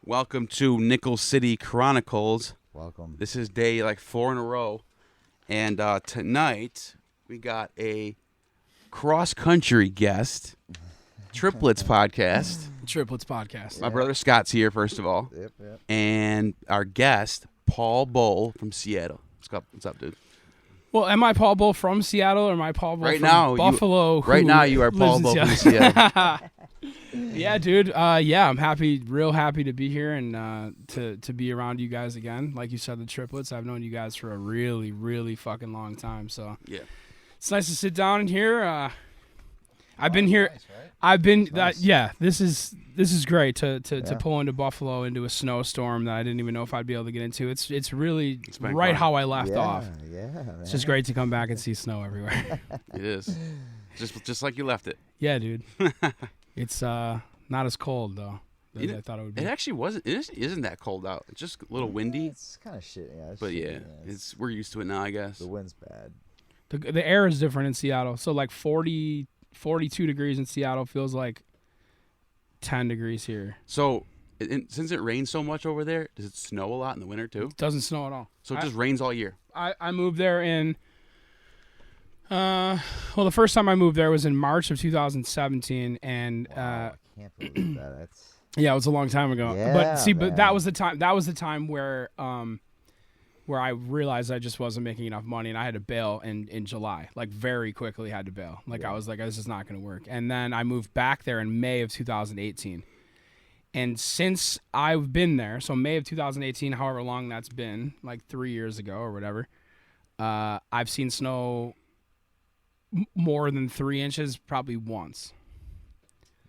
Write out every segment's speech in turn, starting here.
Welcome to Nickel City Chronicles. Welcome. This is day like 4 in a row. And tonight we got a cross-country guest, Triplets Podcast. Triplets Podcast. My brother Scott's here, first of all. Yep. And our guest, Boal from Seattle. What's up, dude? Well, am I Paul Boal from Seattle or am I Paul Boal Right from now, Buffalo? Right now you are Paul lives in Boal from Seattle. Yeah, dude. I'm real happy to be here and to be around you guys again. Like you said, the Triplets. I've known you guys for a really, really fucking long time. So Yeah. it's nice to sit down here. I've been here. Nice, right? I've been Nice. Yeah. This is great to pull into Buffalo into a snowstorm that I didn't even know if I'd be able to get into. It's really been right fun. how I left off. Yeah, man. It's just great to come back and see snow everywhere. It is. Just like you left it. Yeah, dude. It's not as cold though as I thought it would be. It actually wasn't. It isn't that cold out. It's just a little windy. It's kind of shit. Yeah. But yeah, we're used to it now, I guess. The wind's bad. The air is different in Seattle. So like 40, 42 degrees in Seattle feels like 10 degrees here. So, since it rains so much over there, does it snow a lot in the winter too? It doesn't snow at all. So it just rains all year. I moved there in the first time I moved there was in March of 2017 and Wow, I can't believe that. That's yeah, it was a long time ago. Yeah, but that man. was the time where I realized I just wasn't making enough money and I had to bail in July. Like very quickly had to bail. Like I was like, this is not going to work. And then I moved back there in May of 2018. And since I've been there, so May of 2018, however long that's been, like 3 years ago or whatever, I've seen snow more than 3 inches probably once.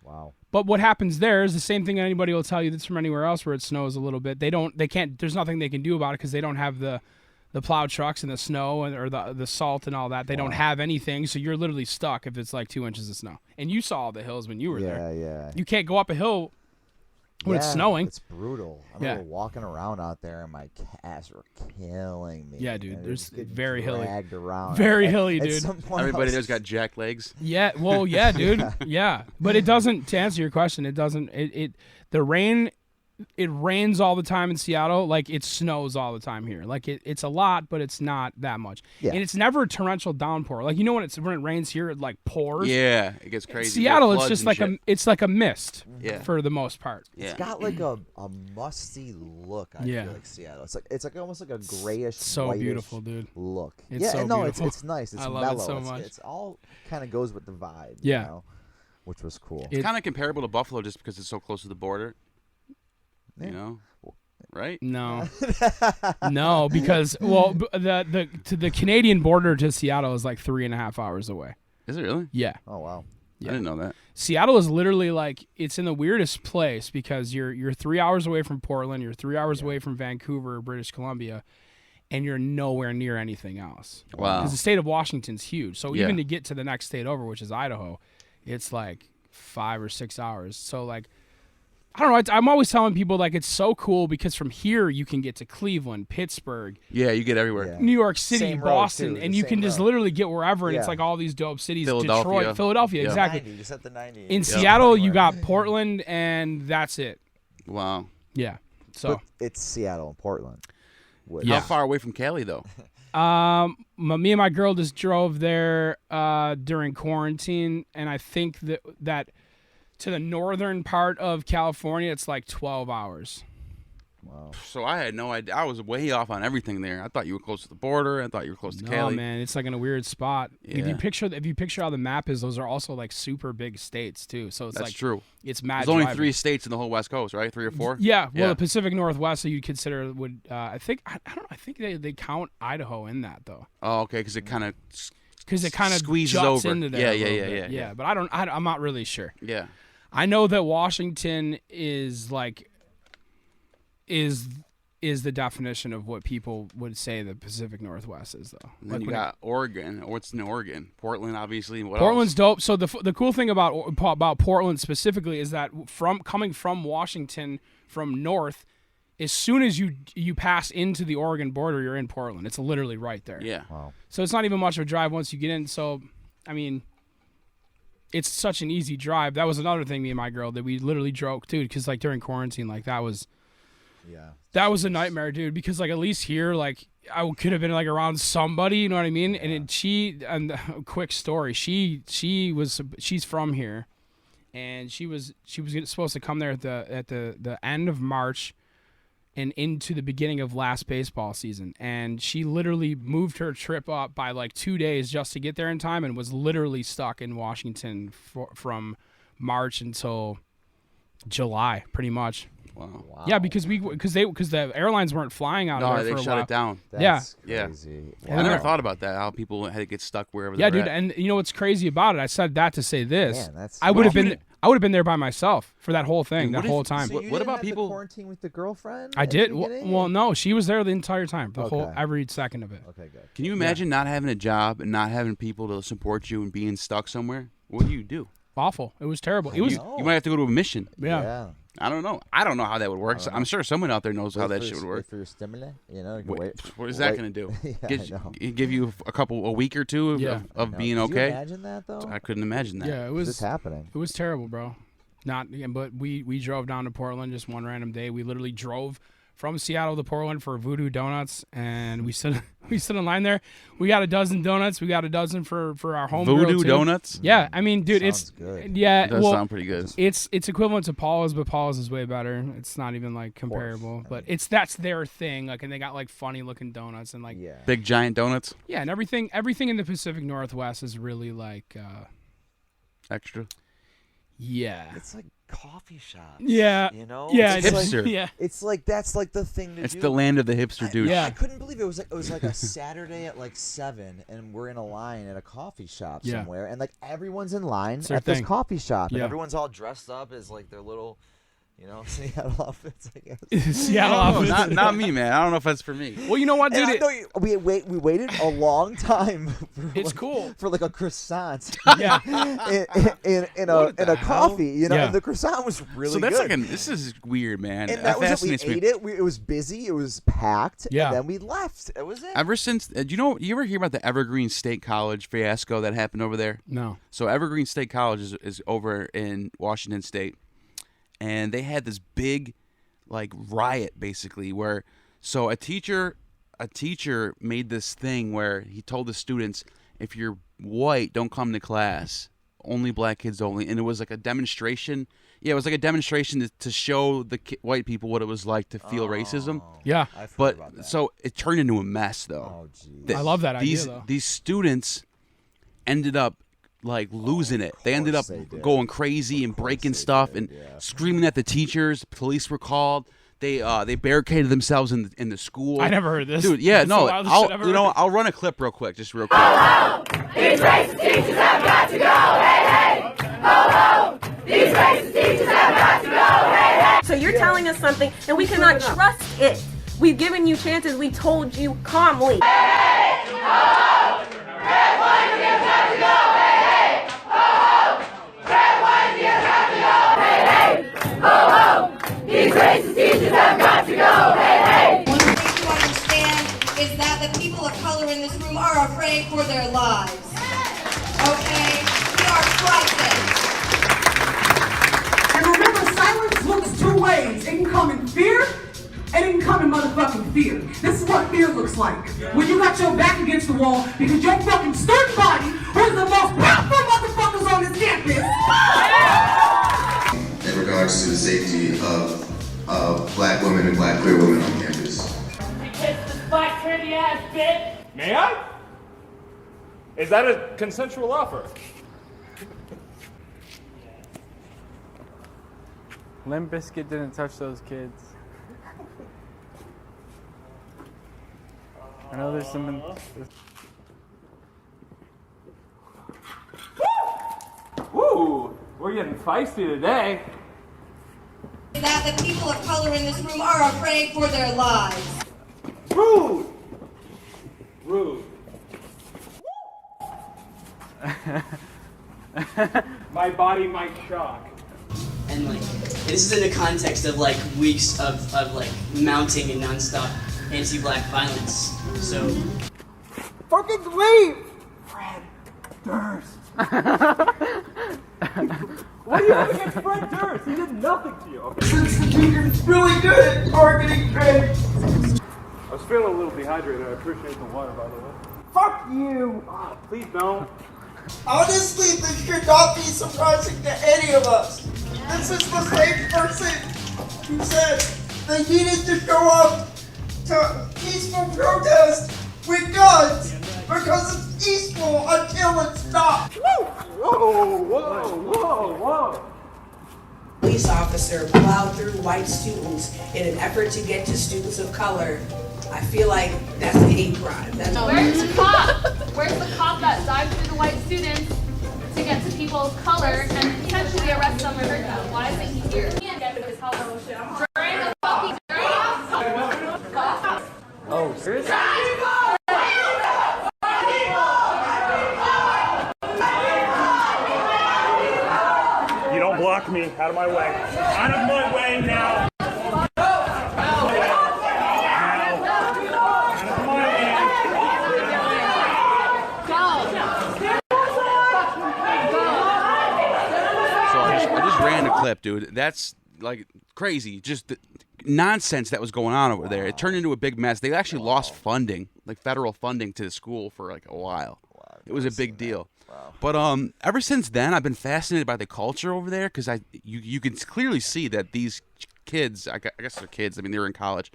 wow. But what happens there is the same thing anybody will tell you that's from anywhere else where it snows a little bit. They can't, there's nothing they can do about it because they don't have the plow trucks and the snow or the salt and all that. They don't have anything. So you're literally stuck if it's like 2 inches of snow. And you saw all the hills when you were there. Yeah. You can't go up a hill when it's snowing. It's brutal. I Yeah. remember walking around out there and my calves were killing me. Yeah, dude, And there's just getting very hilly. dragged around. Very At- hilly, at dude. some point Everybody I there's was- got jack legs. Yeah, well, yeah, dude. Yeah. But it doesn't, to answer your question, it doesn't, the rain, it rains all the time in Seattle. Like it snows all the time here. Like it's a lot, but it's not that much. Yeah. And it's never a torrential downpour. Like, you know, when it rains here, it like pours. Yeah, it gets crazy. Seattle, There's it's floods just and like shit. it's like a mist Yeah. for the most part. Yeah. It's got like a musty look. I Yeah. feel like Seattle. It's like almost like a grayish, So whitish beautiful, dude. look. It's yeah, so no, beautiful. it's nice. It's I love mellow. it so much. It's all kind of goes with the vibe. Yeah. You know, which was cool. It- Kind of comparable to Buffalo just because it's so close to the border. Yeah. You know, right? No, no, because the Canadian border to Seattle is like 3.5 hours away. Is it really? Yeah. Oh wow. Yeah. I didn't know that. Seattle is literally like, it's in the weirdest place because you're 3 hours away from Portland, you're 3 hours away from Vancouver, British Columbia, and you're nowhere near anything else. Wow. Because the state of Washington's huge. So Yeah. even to get to the next state over, which is Idaho, it's like 5 or 6 hours. So like, I don't know. I'm always telling people like it's so cool because from here you can get to Cleveland, Pittsburgh, Yeah, you get everywhere. Yeah. New York City, Same road, Boston, too, and the you can same just road. literally get wherever, and it's Yeah. like all these dope cities, Philadelphia. Detroit, Philadelphia, Yeah. exactly. 90, just at the 90. In Yeah. Seattle, you got Portland, and that's it. Wow. Yeah. So, But it's Seattle and Portland. Which, Yeah. How far away from Cali though? me and my girl just drove there during quarantine, and I think that to the northern part of California, it's like 12 hours. Wow. So I had no idea. I was way off on everything there. I thought you were close to the border. I thought you were close to No, Cali. man, it's like in a weird spot. If Yeah. you picture how the map is, those are also like super big states too. So it's That's like true. it's mad. There's only driving. 3 states in the whole West Coast, right? 3 or 4? Yeah, well, Yeah. the Pacific Northwest, so you'd consider would I think I don't know. I think they count Idaho in that though, Oh, okay, because it kind of because it kind of Squeezes juts over. into there. Yeah, a yeah, little yeah, bit. yeah. But I'm not really sure. yeah. I know that Washington is the definition of what people would say the Pacific Northwest is, though. And then Like you when it- got Oregon. What's in Oregon? Portland, obviously. What Portland's else? dope. So the cool thing about Portland specifically is that coming from Washington from north, as soon as you pass into the Oregon border, you're in Portland. It's literally right there. Yeah. Wow. So it's not even much of a drive once you get in. So, I mean, it's such an easy drive. That was another thing me and my girl that we literally drove, dude, because like during quarantine, like that was Yeah. That was a nightmare, dude, because like at least here, like I could have been like around somebody, you know what I mean? Yeah. And a quick story, she's from here, and she was supposed to come there at the end of March and into the beginning of last baseball season, and she literally moved her trip up by like 2 days just to get there in time, and was literally stuck in Washington from March until July, pretty much. Wow. Yeah, because the airlines weren't flying out of there for a they shut while. it down. That's Yeah. crazy. I never thought about that. How people had to get stuck wherever. Yeah, they're dude, at. and you know what's crazy about it? I said that to say this. Man, that's I would have been there by myself for that whole thing, Dude, that whole time. So you What didn't about have the people- quarantine with the girlfriend? I at the did. beginning? Well, no, she was there the entire time, Okay. every second of it. Okay, good. Can you imagine not having a job and not having people to support you and being stuck somewhere? What do you do? Awful. It was terrible. It was. know. You might have to go to a mission. Yeah. I don't know. I don't know how that would work. So I'm sure someone out there knows how that shit would work. Wait for your stimulant, you know. What is that going to do? Yeah, I know. Give you a week or two Yeah. of No, being could okay? you imagine that though? I couldn't imagine that. Yeah, it This was. happening. It was terrible, bro. But we drove down to Portland just one random day. We literally drove from Seattle to Portland for Voodoo Donuts, and we stood in line there. We got a dozen donuts. We got a dozen for our home. Voodoo Donuts? Yeah, I mean, dude, Sounds it's good. yeah. It does well, sound pretty good. it's equivalent to Paula's, but Paula's is way better. It's not even like comparable, but that's their thing. Like, and they got like funny looking donuts and like Yeah. Big giant donuts? yeah, and everything in the Pacific Northwest is really like Extra? yeah. It's like coffee shops. Yeah. You know? Yeah, It's it's hipster. yeah. It's like that's like the thing to It's do. the land of the hipster douche. Yeah. I couldn't believe it was like a Saturday at like 7, and we're in a line at a coffee shop Yeah. somewhere, and like everyone's in line It's their at this thing. coffee shop. Yeah. And Everyone's all dressed up as like their little, you know, Seattle outfits, I guess. Seattle No, office. not me, man. I don't know if that's for me. Well, you know what, dude? And I know we waited a long time. For It's like, cool. for like a croissant Yeah. in a coffee, you know. Yeah. And the croissant was really So that's good. like this is weird, man. and that was it. We fascinates me. ate it. It was busy. It was packed. Yeah. And then we left. That was it. Ever since, you ever hear about the Evergreen State College fiasco that happened over there? No. So Evergreen State College is over in Washington State, and they had this big, like, riot basically where, so a teacher made this thing where he told the students, if you're white, don't come to class. Only black kids only, and it was like a demonstration. Yeah, it was like a demonstration to show the white people what it was like to feel racism. Yeah. I've heard But about that. so it turned into a mess, though. Oh, geez. Th- I love that idea, these, though. These students ended up like losing it. They ended up course they did. going crazy and breaking they stuff did, and yeah. screaming at the teachers. Police were called. They barricaded themselves in the school. I never heard this. Dude, yeah, It's the no. wildest shit I've ever heard. I'll run a clip real quick, just real quick. These racist teachers have got to go, hey, hey! Ho, ho! These racist teachers have got to go, hey, hey! So you're telling us something, and we cannot trust it. We've given you chances. We told you calmly. Red, white, and yellow have to go, hey, hey! Ho, ho! Red, white, and yellow have to go, hey, hey! Ho, ho! These racist teachers have got to go, hey, hey! One thing to understand is that the people of color in this room are afraid for their lives. Okay? We are frightened. And remember, silence looks two ways. It can come in fear, and it can come in motherfucking fear. This is what fear looks like. When you got your back against the wall because your fucking student body was the most powerful motherfuckers on this campus. In regards to the safety of black women and black queer women on campus. Kiss this black trendy ass bitch! May I? Is that a consensual offer? Limp Bizkit didn't touch those kids. I know there's some. Woo! We're getting feisty today. That the people of color in this room are afraid for their lives. Rude! Rude. My body might shock. And like, this is in the context of like weeks of like mounting and nonstop anti-black violence. So Fucking leave! Fred Durst. What do you have against Fred Durst? He did nothing to you. Okay. It's really good at targeting pigs. I was feeling a little dehydrated. I appreciate the water, by the way. Fuck you. Oh, please don't. Honestly, this should not be surprising to any of us. This is the same person who said they needed to show up to peaceful protest with guns because it's peaceful until it's not. Whoa. Police officer plowed through white students in an effort to get to students of color. I feel like that's a hate crime. Where's the cop? Where's the cop that dived through the white students to get to people of color and potentially arrest them or hurt them? Why isn't he here? He can't get to his house. During the fucking Oh, seriously? You don't block me. Out of my way. Out of my way now. Ran a clip, dude. That's like crazy. Just the nonsense that was going on over there. It turned into a big mess. They actually lost funding, like federal funding, to the school for like a while. It was a big deal. But ever since then, I've been fascinated by the culture over there because you can clearly see that these kids, I guess they're kids. I mean, they're in college.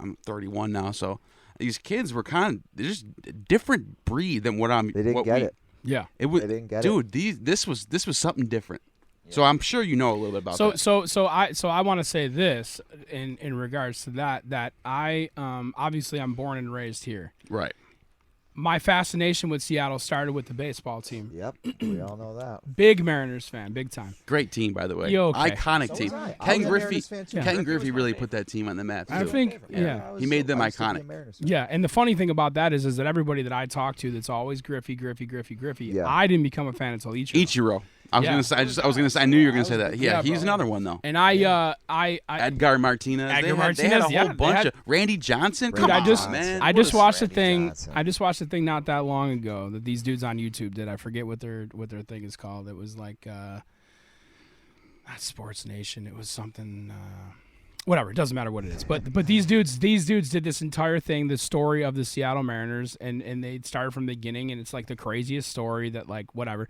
I'm 31 now, so these kids were they're just a different breed than what I'm. They didn't get it. Yeah, they didn't get it. Dude, this was something different. So I'm sure you know a little bit about that. So I want to say this in regards to that I obviously I'm born and raised here. Right. My fascination with Seattle started with the baseball team. Yep, we all know that. Big Mariners fan, big time. Great team, by the way. Okay. Iconic team. Ken Griffey really put that team on the map, too. I think, yeah. He made them iconic. Yeah, and the funny thing about that is that everybody that I talk to that's always Griffey, yeah. I didn't become a fan until Ichiro. I was gonna say. I knew you were gonna say that. Yeah, he's another one though. And I Edgar Martinez. They had a whole bunch of Randy Johnson. Come on, man. I just watched a thing. I just watched a thing not that long ago that these dudes on YouTube did. I forget what their thing is called. It was like not Sports Nation. It was something. Whatever. It doesn't matter what it is. But these dudes did this entire thing, the story of the Seattle Mariners, and they started from the beginning, and it's like the craziest story that like whatever.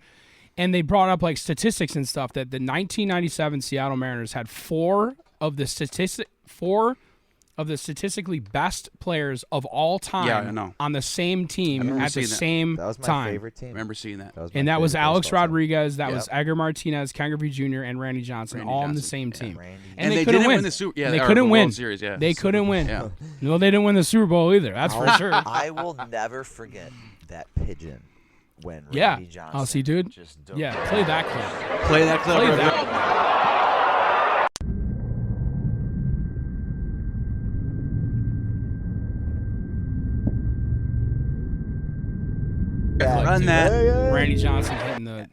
And they brought up like statistics and stuff that the 1997 Seattle Mariners had four of the statistically best players of all time on the same team at the same time. That was my favorite team. I remember seeing that. And that was Alex Rodriguez, that was Edgar Martinez, Ken Griffey Jr., and Randy Johnson, all on the same team. And they couldn't win the Super. Yeah, they couldn't win. Series, yeah. They couldn't win. Yeah. No, they didn't win the Super Bowl either. That's for sure. I will never forget that pigeon when Randy Johnson. Oh, see, dude. Yeah, play that clip. Play that clip. Play that. Run that. Randy Johnson hitting the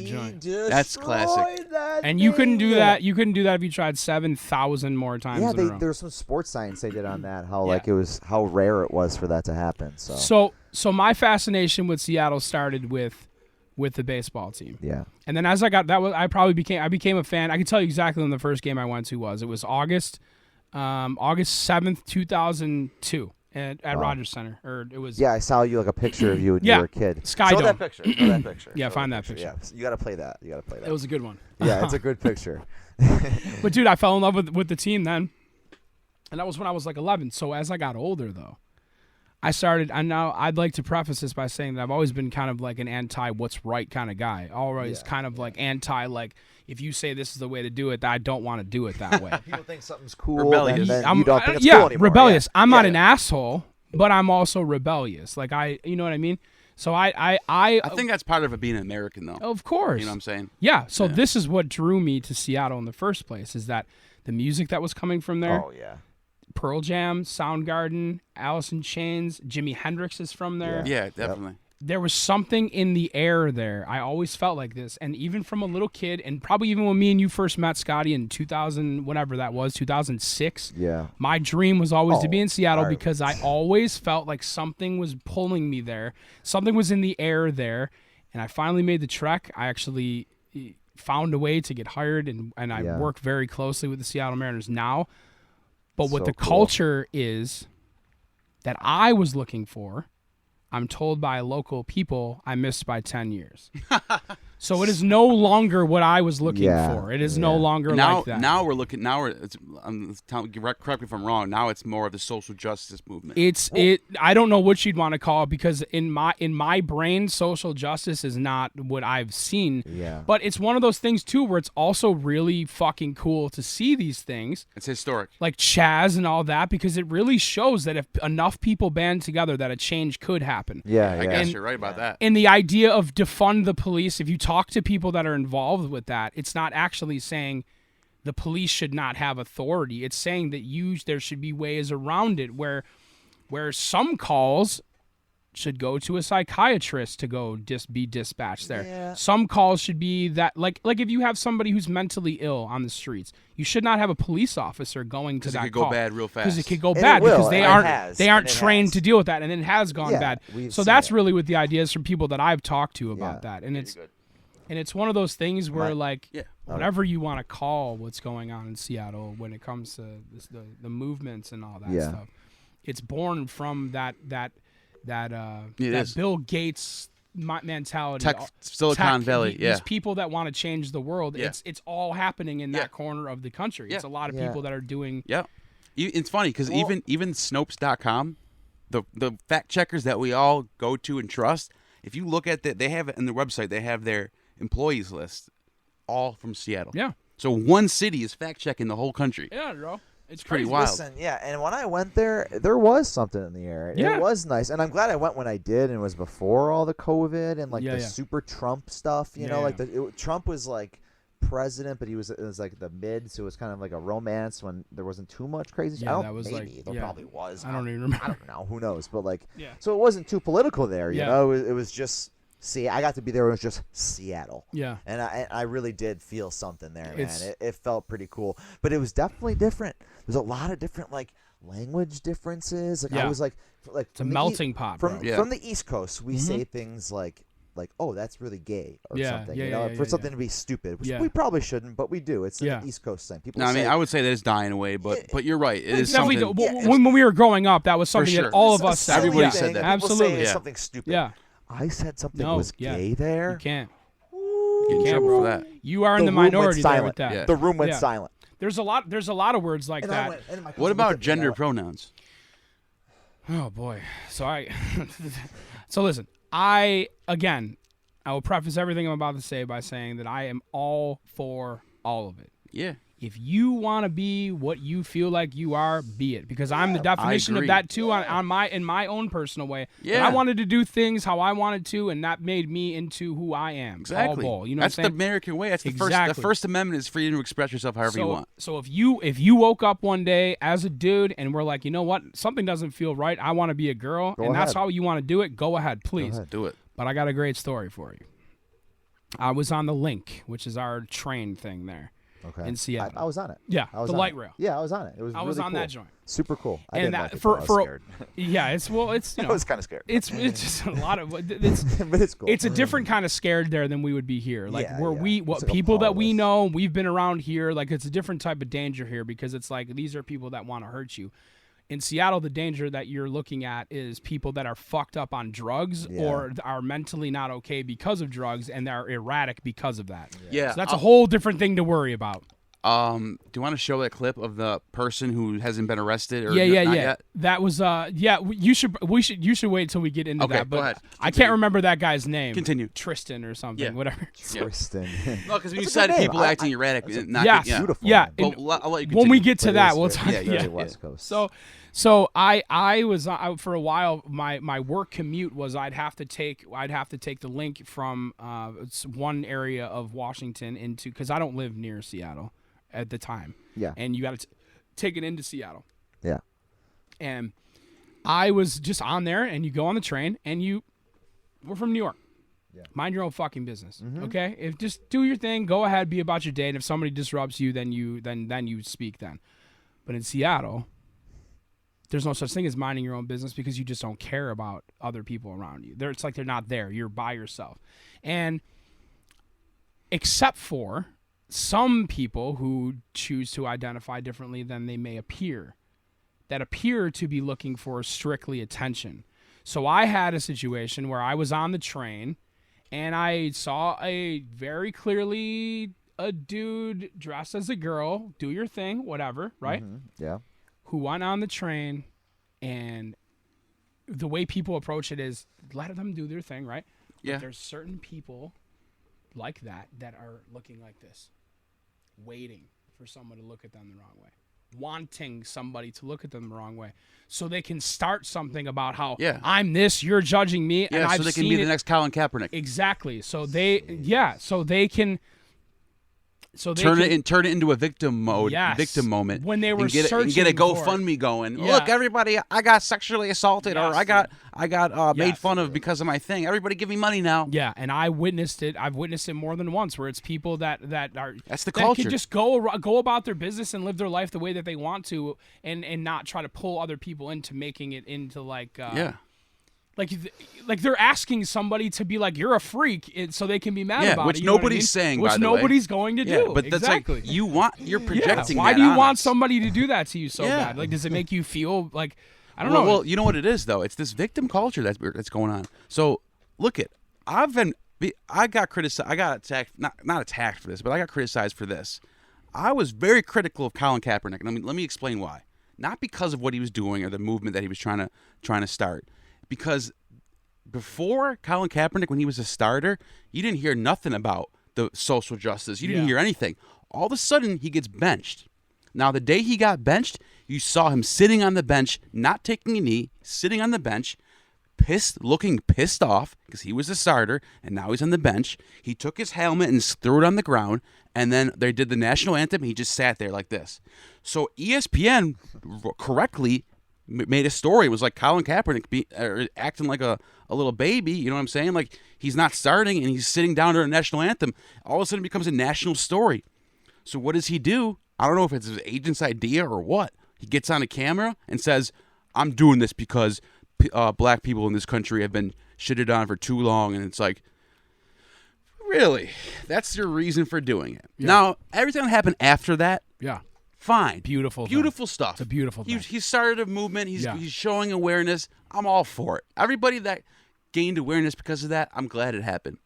joint. That's classic. And you couldn't do that. You couldn't do that if you tried 7,000 more times. Yeah, in a row. there was some sports science they did on that. How like it was how rare it was for that to happen. So my fascination with Seattle started with the baseball team. Yeah. And then as I got that, I became a fan. I can tell you exactly when the first game I went to was. It was August 7th, 2002. At Rogers Center, or it was. Yeah, I saw you like a picture of you when you were a kid. Sky Show Dome. that picture. Show that picture. Yeah, Show find that picture. Yeah, you gotta play that. It was a good one. Yeah, it's a good picture. But dude, I fell in love with the team then, and that was when I was like 11. So as I got older, though, now I'd like to preface this by saying that I've always been kind of like an anti what's right kind of guy. Always kind of like anti like. If you say this is the way to do it, I don't want to do it that way. People think something's cool. Rebellious. Then you don't think it's cool anymore. Rebellious. Yeah. I'm not an asshole, but I'm also rebellious. Like you know what I mean? So I think that's part of being an American, though. Of course. You know what I'm saying? Yeah. So this is what drew me to Seattle in the first place, is that the music that was coming from there. Oh, yeah. Pearl Jam, Soundgarden, Alice in Chains, Jimi Hendrix is from there. Yeah, definitely. Yep. There was something in the air there. I always felt like this. And even from a little kid, and probably even when me and you first met, Scotty, in 2000, whatever that was, 2006, my dream was always to be in Seattle because I always felt like something was pulling me there. Something was in the air there. And I finally made the trek. I actually found a way to get hired, and I work very closely with the Seattle Mariners now. But what the culture is that I was looking for, I'm told by local people I missed by 10 years. So it is no longer what I was looking for. It is no longer like that. Now we're looking. Correct me if I'm wrong. Now it's more of the social justice movement. I don't know what you'd want to call it, because in my brain, social justice is not what I've seen. Yeah. But it's one of those things too, where it's also really fucking cool to see these things. It's historic, like Chaz and all that, because it really shows that if enough people band together, that a change could happen. Yeah. I guess you're right about that. And the idea of defund the police, if you talk to people that are involved with that, it's not actually saying the police should not have authority. It's saying that there should be ways around it where some calls should go to a psychiatrist to go be dispatched there. Yeah. Some calls should be that like if you have somebody who's mentally ill on the streets, you should not have a police officer going to that call. Because it could go bad real fast. Because it could go bad because they aren't trained to deal with that, and it has gone bad. So that's really what the idea is from people that I've talked to about that, and it's one of those things where whatever you want to call what's going on in Seattle when it comes to the movements and all that stuff, it's born from that Bill Gates mentality. Silicon Valley, these people that want to change the world. It's all happening in that corner of the country. It's a lot of people that are doing. Yeah, it's funny because even Snopes.com, the fact checkers that we all go to and trust, if you look at that, they have it in their website. They have their employees list, all from Seattle. Yeah. So one city is fact checking the whole country. Yeah, bro. It's pretty crazy. wild. Listen, and when I went there was something in the air. It was nice, and I'm glad I went when I did, and it was before all the COVID and the super Trump stuff. You know, Trump was like president, but it was like the mid, so it was kind of like a romance when there wasn't too much crazy. Yeah, Probably was. I don't even remember. I don't know. Who knows? But so it wasn't too political there. You know, it was just. See, I got to be there. It was just Seattle. Yeah. And I really did feel something there, man. It felt pretty cool. But it was definitely different. There's a lot of different, language differences. I was like it's a melting pot, from the East Coast, we say things like, oh, that's really gay or something. For something to be stupid, which we probably shouldn't, but we do. It's an East Coast thing. People I would say that it's dying away, but you're right. It is something. When we were growing up, that was something that all of us said. Everybody said that. Absolutely. Something stupid. Yeah. I said something was gay there. You can't. You can't, bro. For that. You are in the minority there with that. Yeah. The room went silent. There's a lot of words like that. What about gender pronouns? Oh boy. So listen, I will preface everything I'm about to say by saying that I am all for all of it. Yeah. If you want to be what you feel like you are, be it. Because I'm the definition of that too in my own personal way. Yeah. I wanted to do things how I wanted to, and that made me into who I am. Exactly. Boal, you know that's what I'm the American way. That's exactly. The First Amendment is freedom to express yourself however you want. So if you woke up one day as a dude and we're like, you know what, something doesn't feel right, I want to be a girl, that's how you want to do it, go ahead, please. Go ahead. Do it. But I got a great story for you. I was on the Link, which is our train thing there. Okay. In Seattle. I was on it. Yeah, I was the on light it. rail. Yeah, I was on it. It was. I was really on cool. that joint. Super cool. I And didn't like it, for I was scared. it's you know, I was kind of scared. It's just a lot of it's but it's cool. It's a different kind of scared there than we would be here. Like It's people that we powerless. know, we've been around here. Like it's a different type of danger here because it's like these are people that want to hurt you. In Seattle, the danger that you're looking at is people that are fucked up on drugs or are mentally not okay because of drugs and they're erratic because of that. Yeah. So that's a whole different thing to worry about. Do you want to show that clip of the person who hasn't been arrested? Or Yeah. not yet? That was you should wait till we get into that. But go ahead. I can't remember that guy's name. Continue. Tristan or something. Yeah. Whatever. Tristan. No, because when you said people acting erratic, beautiful. Yeah. Well, I'll let you continue. When we get to that, we'll talk. Very West Coast. So I was for a while. My work commute was I'd have to take the Link from one area of Washington into because I don't live near Seattle at the time. Yeah. And you got to take it into Seattle. Yeah. And I was just on there, and you go on the train, and we're from New York. Yeah. Mind your own fucking business. Mm-hmm. Okay? If just do your thing, go ahead, be about your day, and if somebody disrupts you, then you speak then. But in Seattle, there's no such thing as minding your own business because you just don't care about other people around you. It's like they're not there. You're by yourself. And except for some people who choose to identify differently than they may appear, that appear to be looking for strictly attention. So I had a situation where I was on the train and I saw a very clearly a dude dressed as a girl, do your thing, whatever, right? Mm-hmm. Yeah. Who went on the train, and the way people approach it is let them do their thing, right? Yeah. But there's certain people like that are looking like this, waiting for someone to look at them the wrong way, wanting somebody to look at them the wrong way, so they can start something about how I'm this, you're judging me, and so they can be the next Colin Kaepernick. Exactly. So they can turn it into a victim mode, victim moment. When they were get a GoFundMe going. Yeah. Look, everybody, I got sexually assaulted, or I got made fun of because of my thing. Everybody, give me money now. Yeah, and I witnessed it. I've witnessed it more than once, where it's people that are that's the culture. Can just go about their business and live their life the way that they want to, and not try to pull other people into making it into like Like they're asking somebody to be like, you're a freak, so they can be mad about which it. Nobody's saying, which by the nobody's way. going to Yeah, do. but that's exactly. like you're projecting. Why that do you on want us. somebody to do that to you so Yeah. bad? Like, does it make you feel like I don't know? Well, you know what it is though. It's this victim culture that's going on. So look at I got criticized. I got attacked. Not attacked for this, but I got criticized for this. I was very critical of Colin Kaepernick, and let me explain why. Not because of what he was doing or the movement that he was trying to start, because before Colin Kaepernick, when he was a starter, you didn't hear nothing about the social justice. You didn't hear anything. All of a sudden, he gets benched. Now, the day he got benched, you saw him sitting on the bench, not taking a knee, sitting on the bench, looking pissed off because he was a starter, and now he's on the bench. He took his helmet and threw it on the ground, and then they did the national anthem. He just sat there like this. So ESPN correctly made a story. It was like Colin Kaepernick acting like a little baby. You know what I'm saying? Like he's not starting and he's sitting down during a national anthem. All of a sudden it becomes a national story. So what does he do? I don't know if it's his agent's idea or what. He gets on a camera and says, I'm doing this because black people in this country have been shitted on for too long. And it's like, really? That's your reason for doing it? Yeah. Now, everything that happened after that, fine. Beautiful stuff. It's a beautiful thing. He started a movement. He's showing awareness. I'm all for it. Everybody that gained awareness because of that, I'm glad it happened.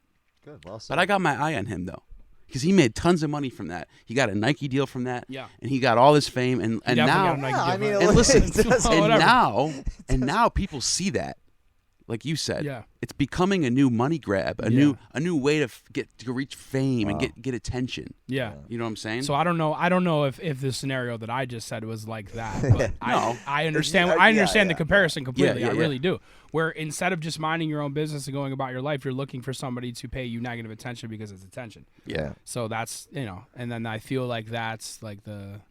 Good, well said. But I got my eye on him, though, because he made tons of money from that. He got a Nike deal from that. Yeah. And he got all this fame. And now, and now people see that. Like you said, it's becoming a new money grab, a new way to reach fame and get attention. Yeah, you know what I'm saying. So I don't know if the scenario that I just said was like that. But I understand. I understand the comparison completely. I really do. Where instead of just minding your own business and going about your life, you're looking for somebody to pay you negative attention because it's attention. Yeah. So that's and then I feel like that's like the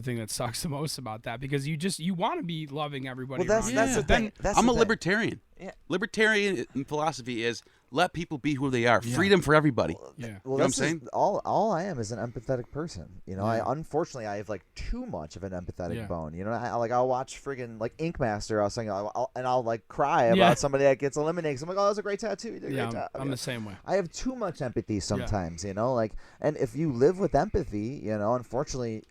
thing that sucks the most about that, because you want to be loving everybody. Well, that's the thing. I'm a libertarian. Yeah. Libertarian philosophy is let people be who they are. Freedom for everybody. Well, you know what I'm saying? All I am is an empathetic person. You know, unfortunately I have like too much of an empathetic bone. You know, I'll watch friggin' like Ink Master. I was saying, I'll like cry about somebody that gets eliminated. I'm like, oh, that was a great tattoo. You did a great tattoo. I'm the same way. I have too much empathy sometimes. You know, like, and if you live with empathy, you know, unfortunately.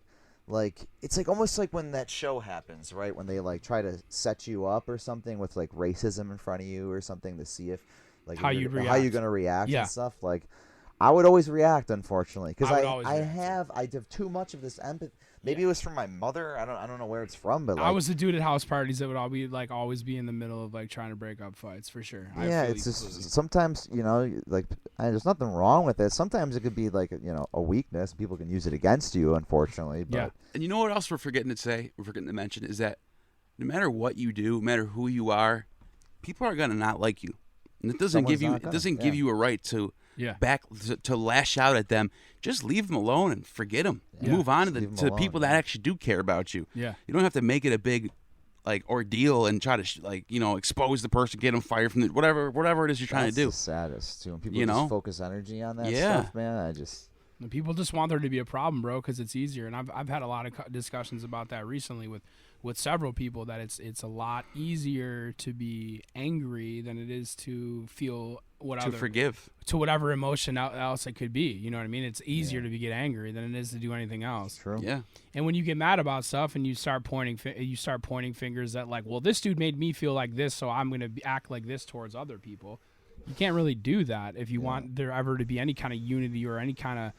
Like, it's like almost like when that show happens, right? When they like try to set you up or something with like racism in front of you or something to see if like how you're gonna react and stuff. Like, I would always react, unfortunately, because I have too much of this empathy. Maybe it was from my mother. I don't know where it's from, but like, I was the dude at house parties that would always be in the middle of like trying to break up fights for sure. Yeah, it's just sometimes, you know, like there's nothing wrong with it. Sometimes it could be like, you know, a weakness. People can use it against you, unfortunately. But. And you know what else we're forgetting to mention is that no matter what you do, no matter who you are, people are gonna not like you, and it doesn't give you a right to. To lash out at them. Just leave them alone and forget them. Move on to the people that actually do care about you. Yeah. You don't have to make it a big like ordeal and try to expose the person, get them fired from whatever it is you're trying to do. That's the saddest too. When people just focus energy on that stuff, man. People just want there to be a problem, bro, because it's easier. And I've had a lot of discussions about that recently with several people, that it's a lot easier to be angry than it is to feel forgive. To whatever emotion else it could be. You know what I mean? It's easier to get angry than it is to do anything else. True. Yeah. And when you get mad about stuff and you start pointing fingers at like, well, this dude made me feel like this, so I'm going to act like this towards other people. You can't really do that if you want there ever to be any kind of unity or any kind of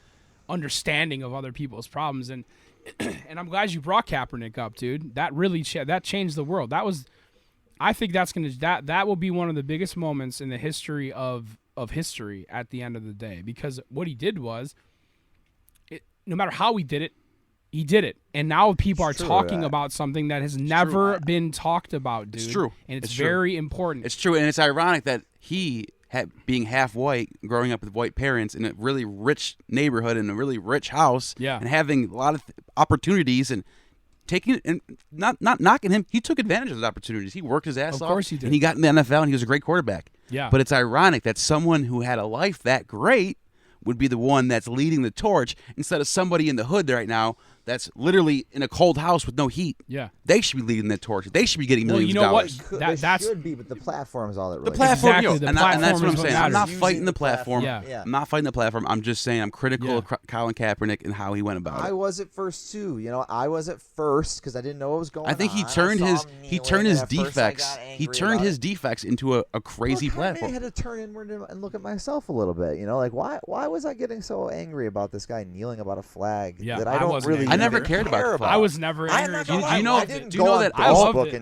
understanding of other people's problems. And and I'm glad you brought Kaepernick up, dude. That really that changed the world. I think that will be one of the biggest moments in the history of history at the end of the day, because what he did was, no matter how he did it, and now people are talking about something that has never been talked about, dude. It's true, and it's very important. It's true, and it's ironic that he, being half white, growing up with white parents in a really rich neighborhood in a really rich house, and having a lot of opportunities and taking and not knocking him, he took advantage of those opportunities. He worked his ass off. Of course he did. And he got in the NFL, and he was a great quarterback. Yeah. But it's ironic that someone who had a life that great would be the one that's leading the torch instead of somebody in the hood right now that's literally in a cold house with no heat. Yeah. They should be leading that torch. They should be getting millions of dollars. They should be, but the platform is all that really. The platform, Exactly, and that's what I'm saying. I'm not fighting the platform. Yeah. I'm not fighting the platform. I'm just saying I'm critical of Colin Kaepernick and how he went about it. I was at first too. I was at first because I didn't know what was going on. I think he turned his defects into a crazy platform. I had to turn inward and look at myself a little bit. Like why was I getting so angry about this guy kneeling about a flag that I don't really? I never cared about the flag. I was never angry. Do you know that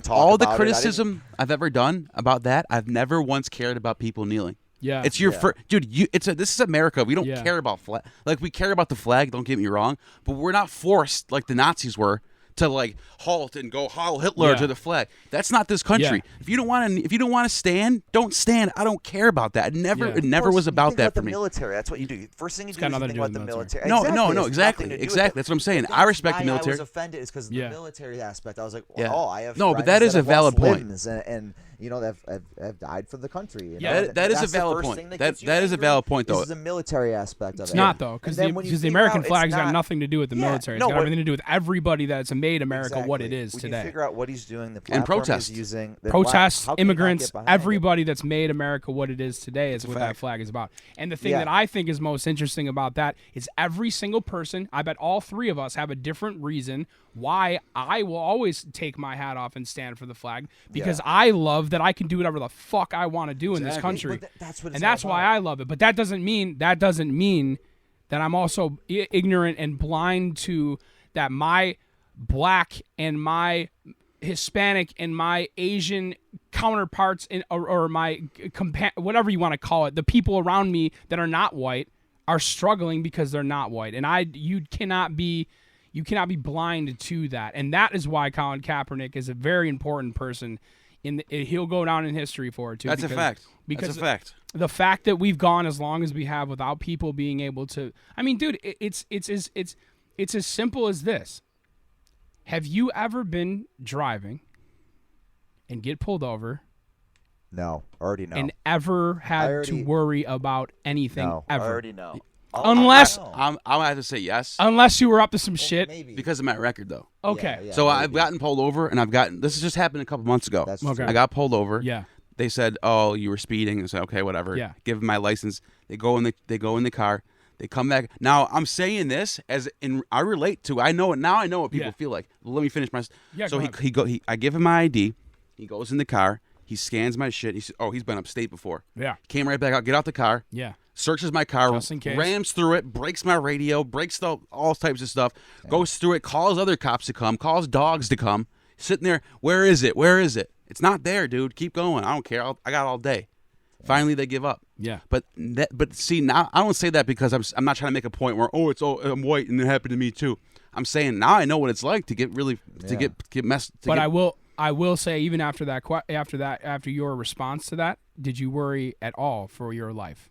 all the criticism I've ever done about that, I've never once cared about people kneeling. Yeah, it's your first, dude. This is America. We don't care about flag. Like, we care about the flag. Don't get me wrong, but we're not forced like the Nazis were to like halt and go Heil Hitler to the flag. That's not this country. If you don't want to stand, don't stand. I don't care about that. It never was about that for me. Military. That's what you do. First thing you do is think about the military. No, exactly. That's what I'm saying. I respect the military. I was offended is because of the military aspect. I was like, I have no, but that is a valid point. And have died for the country. That is a valid point. That is a valid point, though. This is a military aspect of it. It's not, though, because the American flag's got nothing to do with the military. It's got everything to do with everybody that's made America what it is today. You figure out what he's doing, the and protest, he's using, protests, immigrants, everybody that's made America what it is today is what that flag is about. And the thing that I think is most interesting about that is every single person, I bet all three of us have a different reason why I will always take my hat off and stand for the flag, because I love that I can do whatever the fuck I want to do in this country. That's why I love it. But that doesn't mean that I'm also ignorant and blind to that my Black and my Hispanic and my Asian counterparts or my whatever you want to call it, the people around me that are not white are struggling because they're not white, and you cannot be blind to that. And that is why Colin Kaepernick is a very important person. He'll go down in history for it too. That's a fact. Because that's a fact. The fact that we've gone as long as we have without people being able to, I mean, dude, it's as simple as this. Have you ever been driving and get pulled over? No, already no. And ever had to worry about anything ever? I already know. Unless I'm gonna have to say yes. Unless you were up to some shit. Maybe. Because of my record, though. Okay. So I've gotten pulled over, and this has just happened a couple months ago. That's okay. I got pulled over. Yeah. They said, "Oh, you were speeding." I said, "Okay, whatever." Yeah. Give them my license. They go in the car. They come back. Now I'm saying this I relate to. I know it now. I know what people feel like. Let me finish my. Yeah. So I give him my ID. He goes in the car. He scans my shit. He says, "Oh, he's been upstate before." Yeah. Came right back out. Get out the car. Yeah. Searches my car, Just in case. rams through it, breaks my radio, breaks all types of stuff, goes through it, calls other cops to come, calls dogs to come, sitting there, where is it? Where is it? It's not there, dude. Keep going. I don't care. I got all day. Finally, they give up. Yeah. But see, now I don't say that because I'm not trying to make a point where, I'm white and it happened to me too. I'm saying now I know what it's like to get really to get messed. But I will say, even after your response to that, did you worry at all for your life?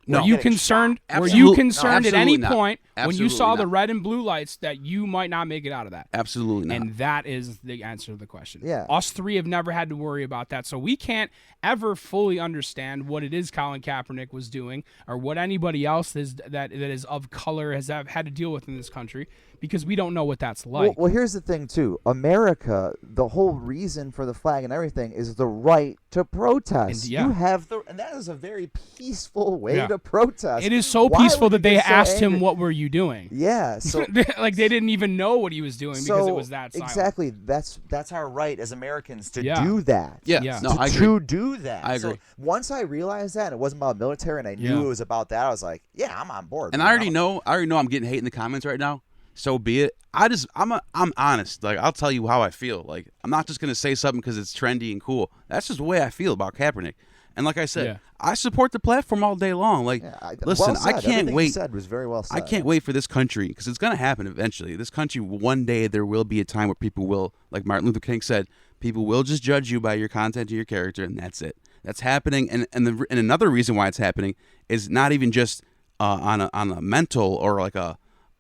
No. Were you concerned? Absolutely. Were you concerned at any Absolutely point not. when you saw Absolutely the not. red and blue lights that you might not make it out of that? Absolutely not. And that is the answer to the question. Yeah. Us three have never had to worry about that, so we can't ever fully understand what it is Colin Kaepernick was doing, or what anybody else that is of color has had to deal with in this country, because we don't know what that's like. Well, here's the thing too. America, the whole reason for the flag and everything is the right to protest. And, yeah. You have and that is a very peaceful way Yeah. to protest. It is so Why peaceful would that you they get so asked him, angry? "What were you doing?" Yeah, so like they didn't even know what he was doing because it was that silent. exactly. That's our right as Americans to Yeah. do that. Yeah. Yeah. No, I agree. To do that. I agree. So once I realized that and it wasn't about military and I knew Yeah. it was about that, I was like, yeah, I'm on board. And man. I already know I'm getting hate in the comments right now. So be it. I'm honest. Like, I'll tell you how I feel. Like, I'm not just gonna say something because it's trendy and cool. That's just the way I feel about Kaepernick. And like I said, Yeah. I support the platform all day long. Like, listen, well said. I can't Everything you wait. said was very well said. I can't wait for this country because it's gonna happen eventually. This country, one day, there will be a time where people will, like Martin Luther King said, people will just judge you by your content and your character, and that's it. That's happening. And another reason why it's happening is not even just on a mental or like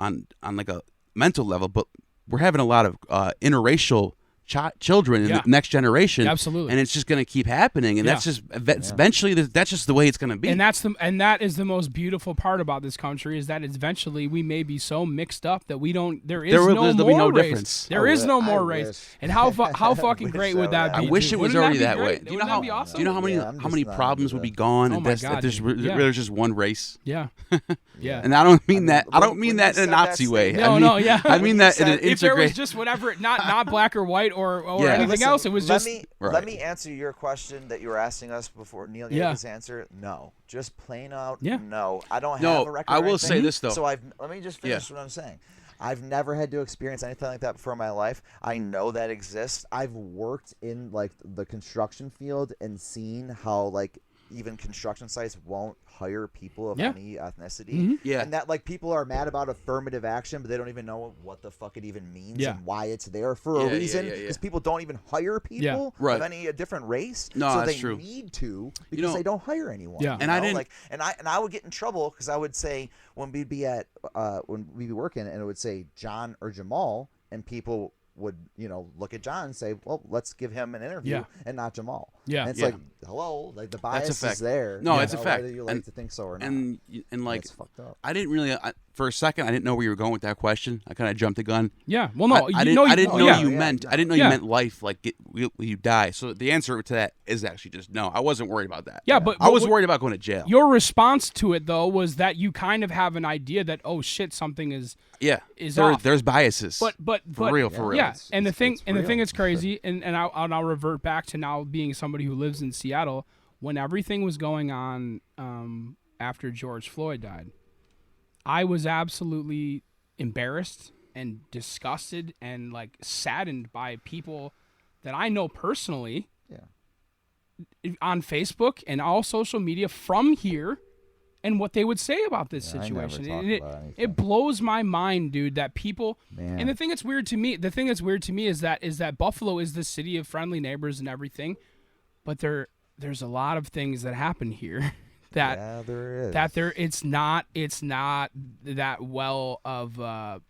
on like a mental level, but we're having a lot of interracial children in the next generation. Absolutely. And it's just going to keep happening, and that's just eventually that's just the way it's going to be. And that is the most beautiful part about this country is that eventually we may be so mixed up that there'll be no race. Difference. There is no more race. And how fucking great would that be? I wish it was already that way. Do you know Do you know how many problems would be gone if there's just one race? Yeah. Yeah. And I don't mean that. I don't mean that in a Nazi way. No, yeah. I mean that in an if there was integrated. just whatever, not black or white or anything Listen, else, it was just. Let me answer your question that you were asking us before Neal gave his answer. No, just plain out. Yeah. No, I don't No, have a record. I or will anything. say this, though. So let me just finish what I'm saying. I've never had to experience anything like that before in my life. I know that exists. I've worked in like the construction field and seen how like even construction sites won't hire people of any ethnicity. Mm-hmm. Yeah. And that like people are mad about affirmative action, but they don't even know what the fuck it even means and why it's there for a reason. Because people don't even hire people of any different race. No, so that's they true. need to because they don't hire anyone. Yeah. And I didn't like and I would get in trouble because I would say when we'd be working and it would say John or Jamal and people would look at John and say, well, let's give him an interview and not Jamal. Yeah. And it's like, hello, like the bias That's a fact. is there. No, it's a fact. Whether you like to think so or not. And like, it's fucked up. I didn't really. For a second, I didn't know where you were going with that question. I kind of jumped the gun. Yeah. Well, no, I didn't know you meant. I didn't know you meant life, like you die. So the answer to that is actually just no. I wasn't worried about that. Yeah, but I was worried about going to jail. Your response to it though was that you kind of have an idea that shit, something is off. There's biases. But for real. Yeah, and the thing real. that's crazy, and I'll revert back to now being somebody who lives in Seattle. When everything was going on after George Floyd died, I was absolutely embarrassed and disgusted and like saddened by people that I know personally on Facebook and all social media from here and what they would say about this situation. And it blows my mind, dude, that people and the thing that's weird to me is that Buffalo is the city of friendly neighbors and everything, but there's a lot of things that happen here that it's not that well of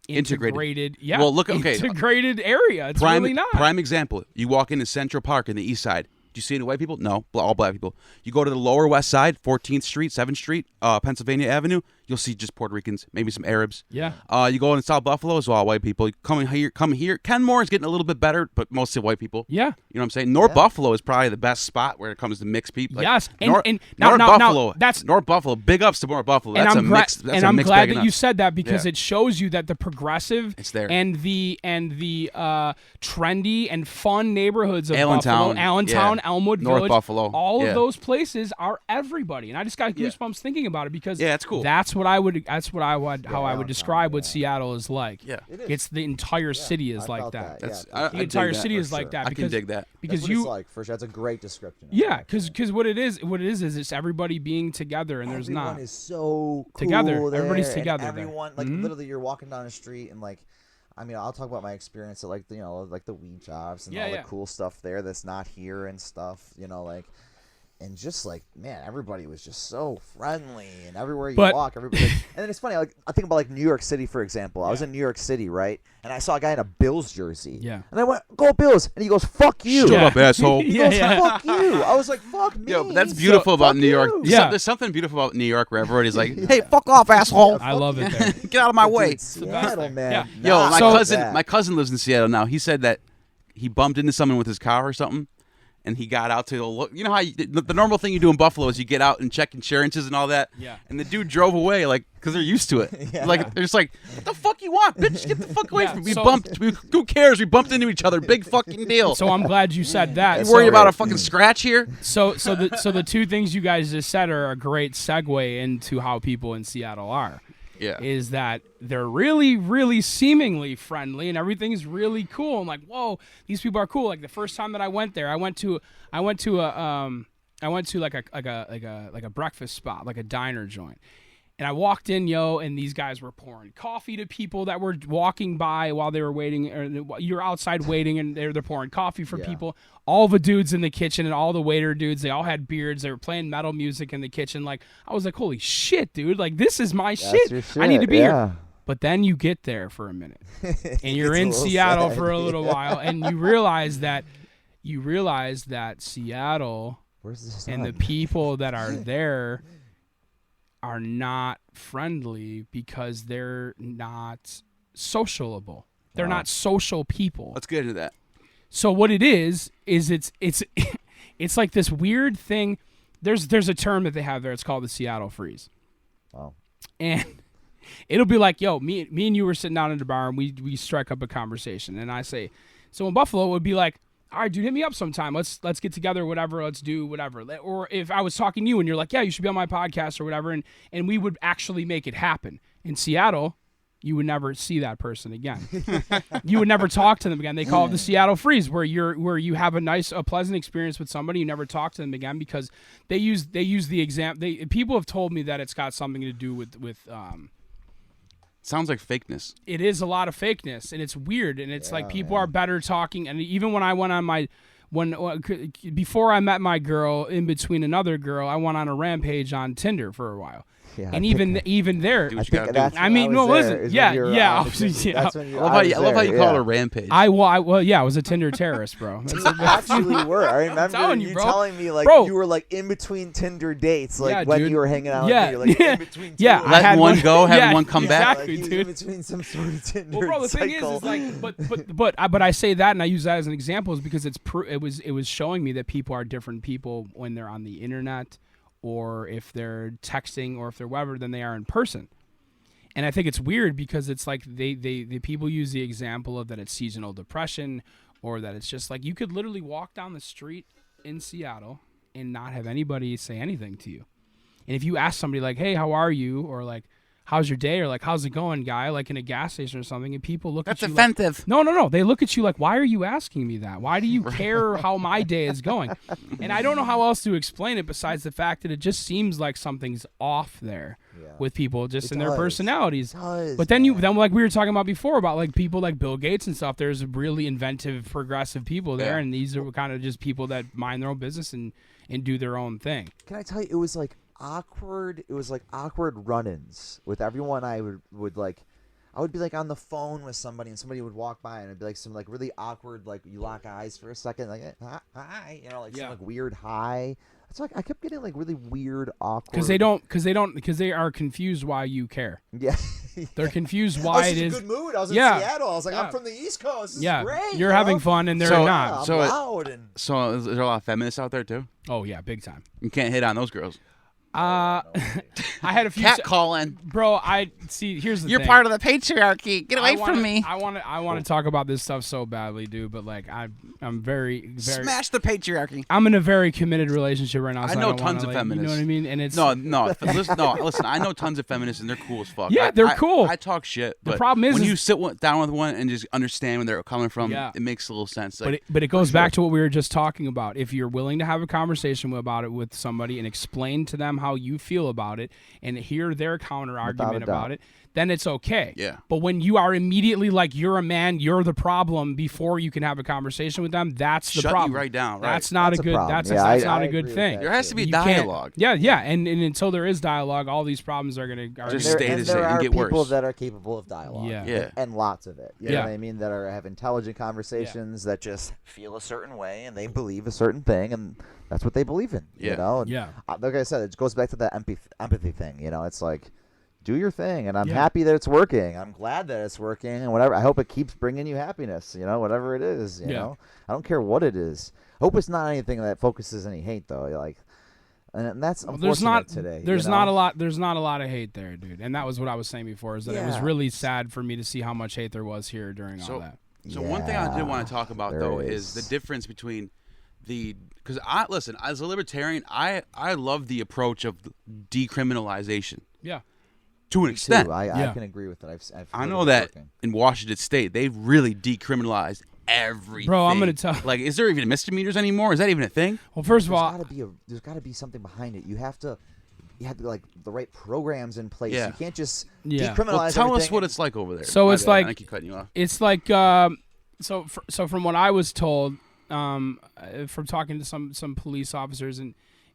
integrated. Yeah. Well, look, integrated area. It's really not. Prime example. You walk into Central Park in the East Side. Do you see any white people? No, all black people. You go to the Lower West Side, 14th Street, 7th Street, Pennsylvania Avenue. You'll see just Puerto Ricans, maybe some Arabs. Yeah. You go in South Buffalo, it's all white people. Come here. Kenmore is getting a little bit better, but mostly white people. Yeah. You know what I'm saying? North Buffalo is probably the best spot where it comes to mixed people. Yes. North Buffalo. That's North Buffalo. Big ups to North Buffalo. That's a mixed. And I'm glad that you said that because it shows you that the progressive it's there. and the trendy and fun neighborhoods of Allentown, Buffalo, Allentown, Elmwood North Village, Buffalo. all of those places are everybody. And I just got goosebumps thinking about it because that's cool. That's what I would describe what Seattle is like. Yeah. It's the entire city is like that. The entire city is like that. I can dig that. Because that's what it's like, for sure. That's a great description. Yeah, because what it is it's everybody being together and there's not. Everyone is so cool together. there, Everybody's together. And everyone, like literally, you're walking down the street and like, I mean, I'll talk about my experience at like like the weed jobs and all the cool stuff there that's not here and stuff. Like. And just like, man, everybody was just so friendly, and everywhere you walk, everybody. And then it's funny, like I think about like New York City, for example. I was in New York City, right? And I saw a guy in a Bills jersey. Yeah. And I went, "Go Bills!" And he goes, "Fuck you!" Shut up, asshole. He goes, "Fuck you!" I was like, "Fuck me!" Yo, but that's beautiful about New York. Yeah. There's something beautiful about New York where everybody's like, "Hey, fuck off, asshole!" I love it there. Get out of my way. Seattle, man. Yeah. Yo, my cousin lives in Seattle now. He said that he bumped into someone with his car or something. and he got out to look. You know how the normal thing you do in Buffalo is you get out and check insurances and all that. Yeah. And the dude drove away because they're used to it. Like they're just like, what the fuck you want, bitch? Get the fuck away from me. Who cares? We bumped into each other. Big fucking deal. So I'm glad you said that. You worried about a fucking scratch here? So the two things you guys just said are a great segue into how people in Seattle are. Yeah. Is that they're really, really seemingly friendly and everything's really cool. I'm like, whoa, these people are cool. Like the first time that I went there, I went to like a breakfast spot, like a diner joint. And I walked in, and these guys were pouring coffee to people that were walking by while they were waiting. Or you're outside waiting, and they're pouring coffee for people. All the dudes in the kitchen and all the waiter dudes, they all had beards. They were playing metal music in the kitchen. Like I was like, holy shit, dude! Like this is my shit. I need to be here. But then you get there for a minute, and you're in Seattle for a little while, and you realize that Seattle and the people that are there are not friendly because they're not sociable. They're not social people. Let's get into that. So what it is it's it's like this weird thing. There's a term that they have there. It's called the Seattle freeze. Wow. And it'll be like, me and you were sitting down at the bar and we strike up a conversation. And I say, so in Buffalo it would be like, all right, dude, hit me up sometime. Let's get together, whatever. Let's do whatever. Or if I was talking to you and you're like, yeah, you should be on my podcast or whatever, and we would actually make it happen. In Seattle, you would never see that person again. You would never talk to them again. They call it the Seattle freeze, where you have a pleasant experience with somebody, you never talk to them again because they use the example. People have told me that it's got something to do with Sounds like fakeness. It is a lot of fakeness, and it's weird, and it's like people are better talking. And even when I went on before I met my girl, in between another girl, I went on a rampage on Tinder for a while. Yeah, and even there, I mean, no, listen, yeah. I love how you call it a rampage. I was a Tinder terrorist, bro. You actually were. I remember you telling me you were like in between Tinder dates, like when you were hanging out. Yeah, with me, like in between. Yeah, letting one go, having one come back. Exactly, dude. In between some sort of Tinder. Well, bro, the thing is like, but I say that and I use that as an example is because it was showing me that people are different people when they're on the internet, or if they're texting, or if they're whatever, than they are in person. And I think it's weird because it's like the people use the example of that it's seasonal depression, or that it's just like you could literally walk down the street in Seattle and not have anybody say anything to you. And if you ask somebody like, hey, how are you? Or like, how's your day? Or like, how's it going, guy? Like in a gas station or something, and people look at you. That's offensive. Like, no. They look at you like, why are you asking me that? Why do you care how my day is going? And I don't know how else to explain it besides the fact that it just seems like something's off there with people just in their personalities. But then like we were talking about before about like people like Bill Gates and stuff, there's really inventive, progressive people there, and these are kind of just people that mind their own business and do their own thing. Can I tell you, it was like awkward run-ins with everyone. I would be like on the phone with somebody, and somebody would walk by, and it'd be like some like really awkward, like you lock eyes for a second, like hi, some like weird hi. It's like I kept getting like really weird, awkward because they are confused why you care. Yeah. They're confused why it is. I was in a good mood. I was in Seattle. I was like, I'm from the East Coast. This is great. You're having fun, and they're not. So loud so is there a lot of feminists out there too? Oh yeah, big time. You can't hit on those girls. I had a few cat calling, bro. I see. Here's the You're thing. part of the patriarchy. Get away from me. I want to talk about this stuff so badly, dude. But like, I'm very smash the patriarchy. I'm in a very committed relationship right now. So I know tons of feminists. You know what I mean? And it's listen. I know tons of feminists, and they're cool as fuck. Yeah, they're cool. I talk shit. But the problem is when you sit down with one and just understand where they're coming from, it makes a little sense. Like, but it goes back to what we were just talking about. If you're willing to have a conversation about it with somebody and explain to them how you feel about it and hear their counter argument about it, then it's okay. Yeah. But when you are immediately like you're a man, you're the problem before you can have a conversation with them, that's the problem. Shut you right down. Right. That's not a good. That's not a good thing. There has to be dialogue. Yeah, and until there is dialogue, all these problems are gonna just stay the same and get worse. There are people that are capable of dialogue. Yeah. And lots of it. You know what I mean? That have intelligent conversations that just feel a certain way and they believe a certain thing, and that's what they believe in. Yeah. You know? And like I said, it goes back to that empathy thing. You know, it's like, do your thing, and I'm happy that it's working. I'm glad that it's working, and whatever. I hope it keeps bringing you happiness. Whatever it is. You know, I don't care what it is. I hope it's not anything that focuses any hate though. And that's unfortunate today. There's not a lot. There's not a lot of hate there, dude. And that was what I was saying before. Is that it was really sad for me to see how much hate there was here during all that. So one thing I did want to talk about though is the difference between because listen, as a libertarian, I love the approach of decriminalization. Yeah. To an extent. I can agree with that. I know that in Washington State, they've really decriminalized everything. Bro, I'm going to tell you. Is there even misdemeanors anymore? Is that even a thing? Well, first of all, there's got to be something behind it. You have to like the right programs in place. You can't just decriminalize well, tell us what it's like over there. So it's like I keep cutting you off. It's like so from what I was told from talking to some police officers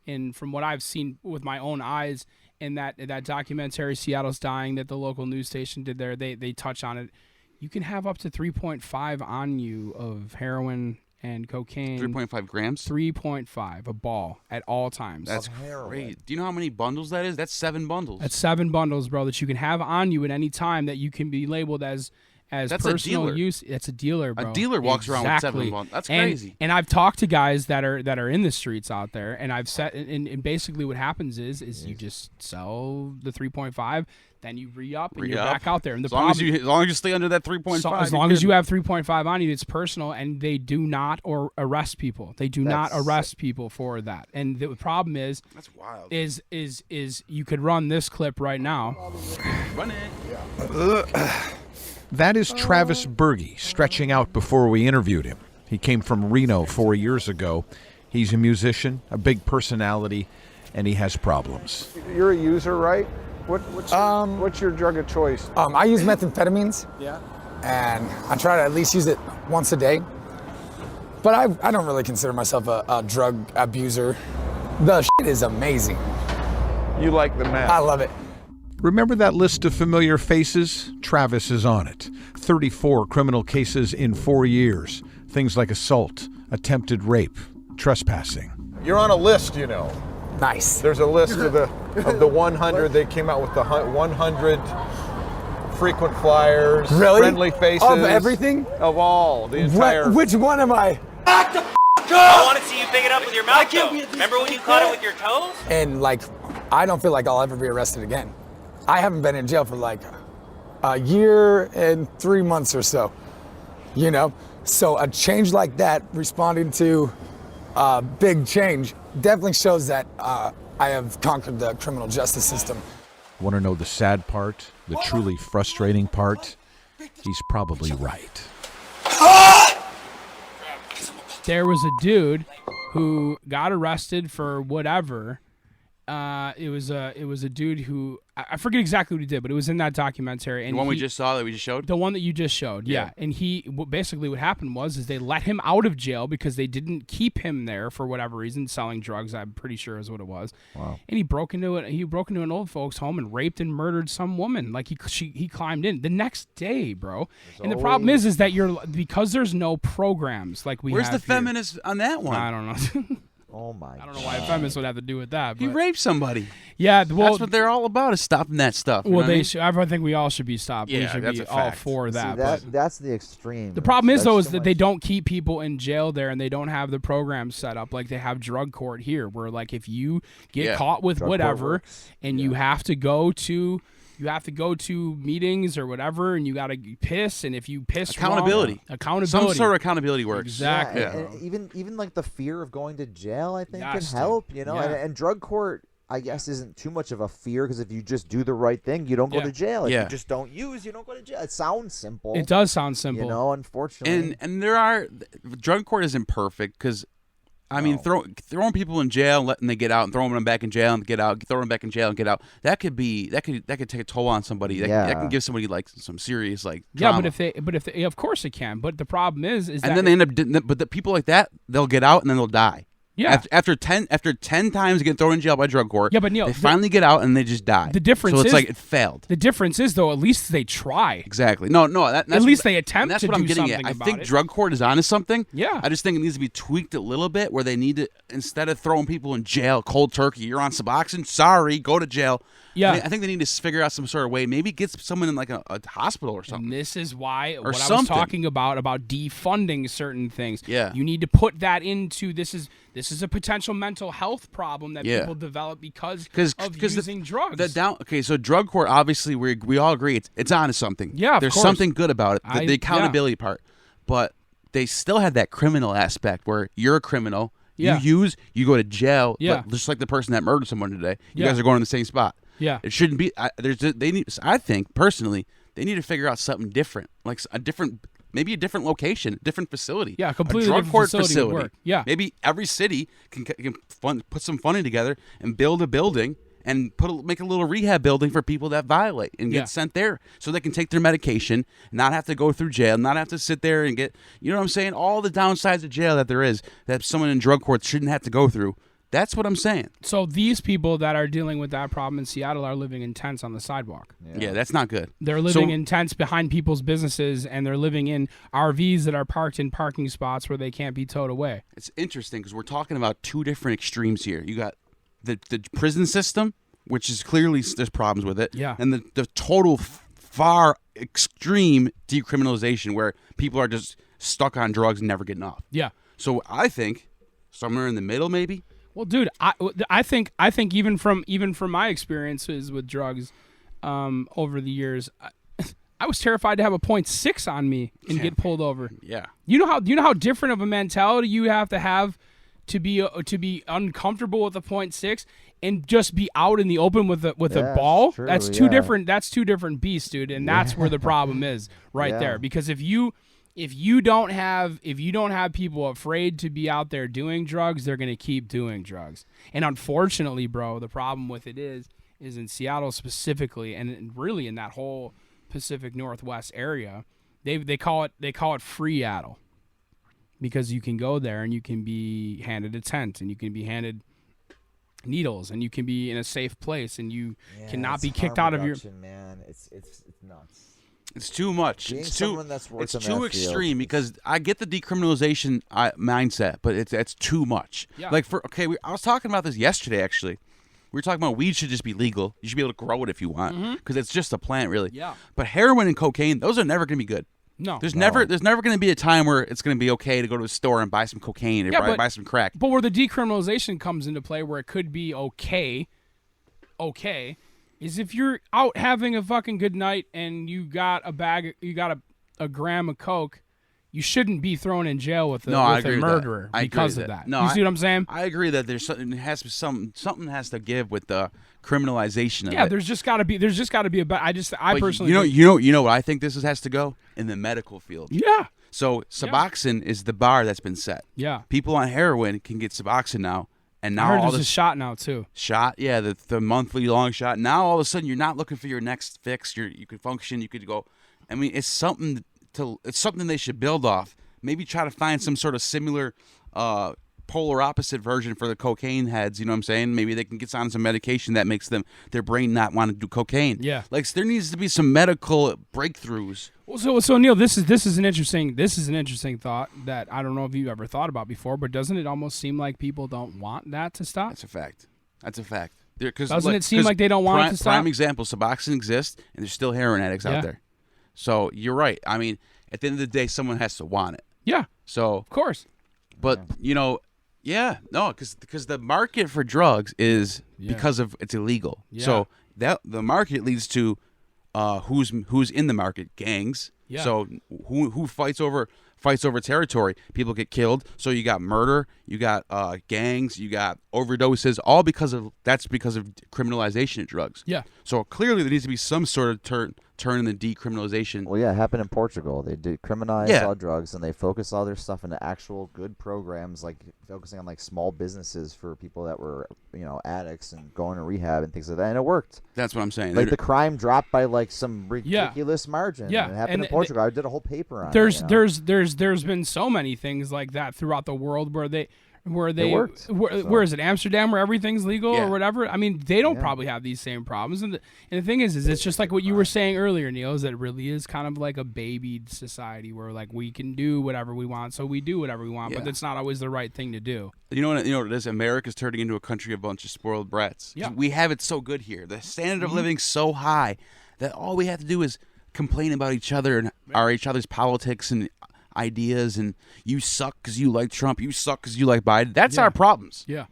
and from what I've seen with my own eyes in that documentary Seattle's Dying that the local news station did there, they touch on it. You can have up to 3.5 on you of heroin and cocaine. 3.5 grams? 3.5, a ball at all times. That's great. Do you know how many bundles that is? That's 7 bundles. That's 7 bundles, bro, that you can have on you at any time that you can be labeled as that's personal use. It's a dealer, bro. A dealer walks around with 7 bundles. That's crazy. And I've talked to guys that are in the streets out there, and I've said, and basically what happens is you just sell the 3.5, then you re-up, and you're back out there. And as long as you stay under that 3.5. As long as you have 3.5 on you, it's personal, and they do not arrest people. They do not arrest people for that. And the problem is, that's wild. Is you could run this clip right now. Run it. Yeah. That is Travis Berge stretching out before we interviewed him. He came from Reno 4 years ago. He's a musician, a big personality, and he has problems. You're a user, right? What's your drug of choice? I use methamphetamines. Yeah. And I try to at least use it once a day. But I don't really consider myself a drug abuser. The shit is amazing. You like the meth? I love it. Remember that list of familiar faces? Travis is on it. 34 criminal cases in 4 years. Things like assault, attempted rape, trespassing. You're on a list, you know. Nice. There's a list of the 100. They came out with the 100 frequent flyers, really? Friendly faces. Of everything? Of all. The entire. Which one am I? Back the f*** up! I want to see you pick it up with your mouth, though. Remember when you caught it with your toes? And, I don't feel like I'll ever be arrested again. I haven't been in jail for a year and 3 months or so, So a change like that, responding to a big change, definitely shows that I have conquered the criminal justice system. Want to know the sad part, the truly frustrating part? He's probably right. There was a dude who got arrested for whatever. It was a dude who I forget exactly what he did, but it was in that documentary. And the one we just saw that we just showed? The one that you just showed, yeah. And basically what happened was they let him out of jail because they didn't keep him there for whatever reason, selling drugs, I'm pretty sure is what it was. Wow. And he broke into an old folks home and raped and murdered some woman. He climbed in the next day, bro. And the problem is that because there's no programs like we have. Where's the feminist on that one? I don't know. Oh my! I don't know why a feminist would have to do with that. He raped somebody. Yeah, well, that's what they're all about, is stopping that stuff. Well, I think we all should be stopped. Yeah, we should that's be a all fact. for that. That's the extreme. The problem is that they don't keep people in jail there, and they don't have the programs set up like they have drug court here, where if you get caught with whatever, and you have to go to. You have to go to meetings or whatever, and you got to piss. And if you piss accountability, accountability, some sort of accountability works. Exactly. Yeah, and even the fear of going to jail, I think, can help. And drug court, I guess, isn't too much of a fear because if you just do the right thing, you don't go to jail. If you just don't use, you don't go to jail. It sounds simple. It does sound simple. Unfortunately. And drug court isn't perfect because. I mean, throwing people in jail, letting they get out, and throwing them back in jail and get out, throwing them back in jail and get out. That could take a toll on somebody. That can give somebody some serious trauma. Yeah, but if of course it can. But the problem is and that then they end up. But the people like that, they'll get out and then they'll die. Yeah. After 10 times get thrown in jail by drug court, yeah, but Neal, they finally get out and they just die. The difference so it's is, like it failed. The difference is, though, at least they try. Exactly. No. That's at least they attempt that's to what do I'm getting something at. I about think it. drug court is onto something. Yeah. I just think it needs to be tweaked a little bit where they need to, instead of throwing people in jail cold turkey, you're on Suboxone, sorry, go to jail. Yeah. I think they need to figure out some sort of way. Maybe get someone in like a hospital or something. And this is why or what something. I was talking about defunding certain things. Yeah. You need to put that into this is a potential mental health problem that people develop because of using drugs. So drug court, obviously we all agree it's onto something. Yeah, there's course. something good about it. The accountability part. But they still have that criminal aspect where you're a criminal. Yeah. You go to jail. Yeah. Just like the person that murdered someone today. You Yeah. guys are going to the same spot. Yeah. It shouldn't be. I think personally they need to figure out something different, like maybe a different location, a different facility. Yeah, completely a drug different court facility would work. Yeah. Maybe every city can put some funding together and build a building and make a little rehab building for people that violate and get sent there so they can take their medication, not have to go through jail, not have to sit there and get, you know what I'm saying? All the downsides of jail that there is that someone in drug court shouldn't have to go through. That's what I'm saying. So these people that are dealing with that problem in Seattle are living in tents on the sidewalk. Yeah, that's not good. They're living in tents behind people's businesses, and they're living in RVs that are parked in parking spots where they can't be towed away. It's interesting because we're talking about two different extremes here. You got the prison system, which is clearly there's problems with it. Yeah. And the total far extreme decriminalization where people are just stuck on drugs and never getting off. Yeah. So I think somewhere in the middle, maybe. Well, dude, I think even from my experiences with drugs over the years, I was terrified to have a .6 on me and get pulled over. Yeah. You know how different of a mentality you have to be uncomfortable with a .6 and just be out in the open with a ball. True, that's two different beasts, dude, and that's where the problem is right there. Because if you don't have people afraid to be out there doing drugs, they're gonna keep doing drugs. And unfortunately, bro, the problem with it is in Seattle specifically, and really in that whole Pacific Northwest area, they call it free-addle. Because you can go there and you can be handed a tent and you can be handed needles and you can be in a safe place and you cannot be kicked out of your. Man, it's nuts. It's too much. Being It's someone that's worked it's in too that extreme field, because I get the decriminalization mindset, but it's too much. Yeah. Like I was talking about this yesterday actually. We were talking about weed should just be legal. You should be able to grow it if you want because it's just a plant, really. Yeah. But heroin and cocaine, those are never going to be good. No. There's never going to be a time where it's going to be okay to go to a store and buy some cocaine or buy some crack. But where the decriminalization comes into play, where it could be okay, is if you're out having a fucking good night and you got a gram of coke, you shouldn't be thrown in jail with a murderer because of that. No, you see what I'm saying? I agree that there's something has to give with the criminalization of it. Yeah, there's just got to be I personally you know what I think this has to go in the medical field. Yeah. So Suboxone is the bar that's been set. Yeah. People on heroin can get Suboxone now, and now I heard all there's this a shot now too. Shot, yeah, the monthly long shot. Now all of a sudden you're not looking for your next fix. You could function. You could go. I mean, it's something they should build off. Maybe try to find some sort of similar polar opposite version for the cocaine heads. You know what I'm saying? Maybe they can get on some medication that makes their brain not want to do cocaine. Yeah. Like there needs to be some medical breakthroughs. Well, so Neal, this is an interesting thought that I don't know if you ever thought about before, but doesn't it almost seem like people don't want that to stop? That's a fact. Doesn't it seem like they don't want it to stop? Prime example, Suboxone exists, and there's still heroin addicts out there. So you're right. I mean, at the end of the day, someone has to want it. Yeah. So of course. But because the market for drugs is because of it's illegal. Yeah. So that the market leads to who's in the market, gangs. Yeah. So who fights over territory? People get killed. So you got murder, you got gangs, you got overdoses, all because of criminalization of drugs. Yeah. So clearly there needs to be some sort of turn in the decriminalization. Well, yeah, it happened in Portugal. They decriminalized all drugs and they focused all their stuff into actual good programs, like focusing on like small businesses for people that were addicts and going to rehab and things like that, and it worked. That's what I'm saying. Like the crime dropped by like some ridiculous margin. Yeah, and it happened in Portugal. I did a whole paper on it. There's been so many things like that throughout the world where where where is it, Amsterdam, where everything's legal or whatever? I mean, they don't probably have these same problems. And the thing is it's just like what you were saying earlier, Neal, is that it really is kind of like a babied society where like we can do whatever we want, so we do whatever we want, but it's not always the right thing to do. You know what it is? America's turning into a country of a bunch of spoiled brats. Yeah. We have it so good here. The standard of living so high that all we have to do is complain about each other and each other's politics and ideas, and you suck because you like Trump, you suck because you like Biden. That's our problems. Yeah.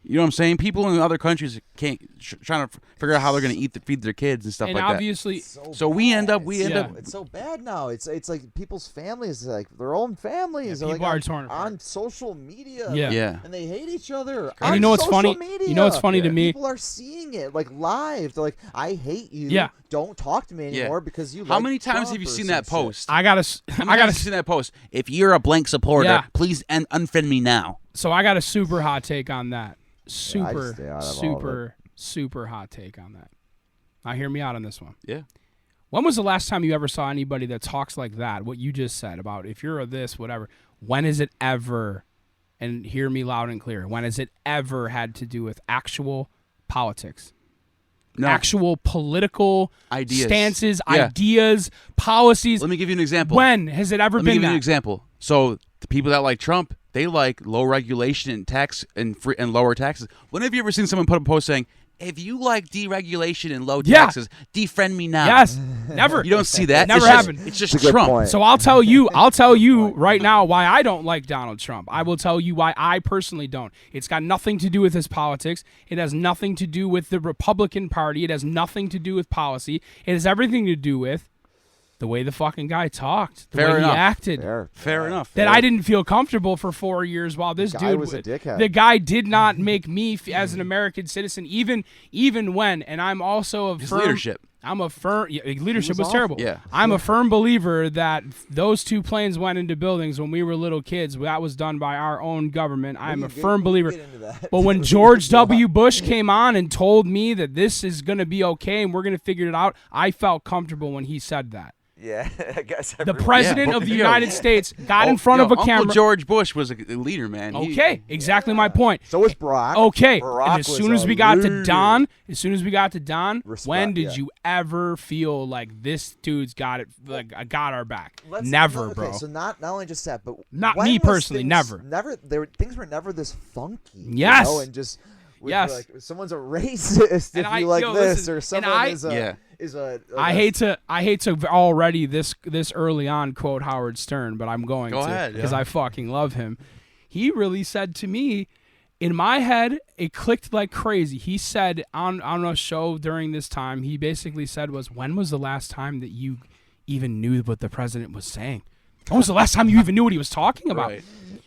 You know what I'm saying? People in other countries can't trying to figure out how they're going to feed their kids and stuff and like obviously, that. So we end up. It's so bad now. It's like people's families, like their own families, people are like on social media. Yeah. And they hate each other. And you know what's funny? Media. You know what's funny to me? People are seeing it like live. They're like, I hate you. Yeah. Don't talk to me anymore because you. How like many times Trump have you or seen some that post? shit. I gotta see that post. If you're a blank supporter, please unfriend me now. So I got a super hot take on that. Super hot take on that. Now hear me out on this one. Yeah. When was the last time you ever saw anybody that talks like that? What you just said about if you're a this, whatever. When is it ever, and hear me loud and clear, when has it ever had to do with actual politics? No. Actual political ideas. Stances, ideas, policies. Let me give you an example. When has it ever been that? Let me give you an example. So the people that like Trump, they like low regulation and tax and lower taxes. When have you ever seen someone put a post saying, if you like deregulation and low taxes, defriend me now? Yes. Never. You don't see that. Never happened. It's just Trump. So I'll tell you right now why I don't like Donald Trump. I will tell you why I personally don't. It's got nothing to do with his politics. It has nothing to do with the Republican Party. It has nothing to do with policy. It has everything to do with the way the fucking guy talked, the way he acted. Fair enough. That I didn't feel comfortable for 4 years while this dude was a dickhead. The guy did not make me as an American citizen, even when, and I'm also a his leadership. I'm a firm leadership was awful. terrible. Yeah. I'm a firm believer that those two planes went into buildings when we were little kids. That was done by our own government. I'm a firm believer. But when George W. Bush came on and told me that this is going to be okay and we're going to figure it out, I felt comfortable when he said that. Yeah, I guess the president of the United States got in front of a camera. Uncle George Bush was a leader, man. Okay, exactly my point. So was Barack. Okay, Barack and as soon as we got to Don, Respect, when did you ever feel like this dude's got it, like got our back? Never, bro. So not only just that, but not when me was personally. things Never. Things were never this funky. Yes. You know, and just. Yes. Like, someone's a racist if you like this, or someone is a. I hate to already this early on quote Howard Stern, but I'm going to because I fucking love him. He really said to me, in my head, it clicked like crazy. He said on a show during this time, he basically said when was the last time that you even knew what the president was saying? When was the last time you even knew what he was talking about? Right.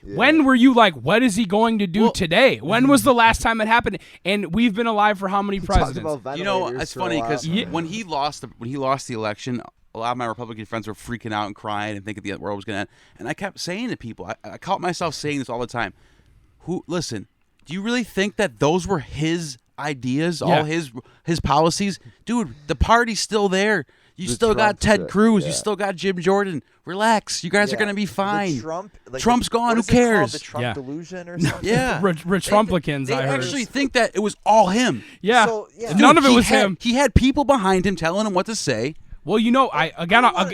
Yeah. When were you like, what is he going to do today? When was the last time it happened? And we've been alive for how many presidents? You know, it's funny because when he lost the election, a lot of my Republican friends were freaking out and crying and thinking the world was going to end. And I kept saying to people, I caught myself saying this all the time. Listen, do you really think that those were his ideas, all his policies? Dude, the party's still there. You still got Ted Cruz. You still got Jim Jordan. Relax. You guys are going to be fine. Trump's gone. Who cares? The Trump delusion or something? Yeah. Retrumplicans, They I heard. actually think that it was all him. Yeah. So, Dude, none of it was him. He had people behind him telling him what to say. Well, you know,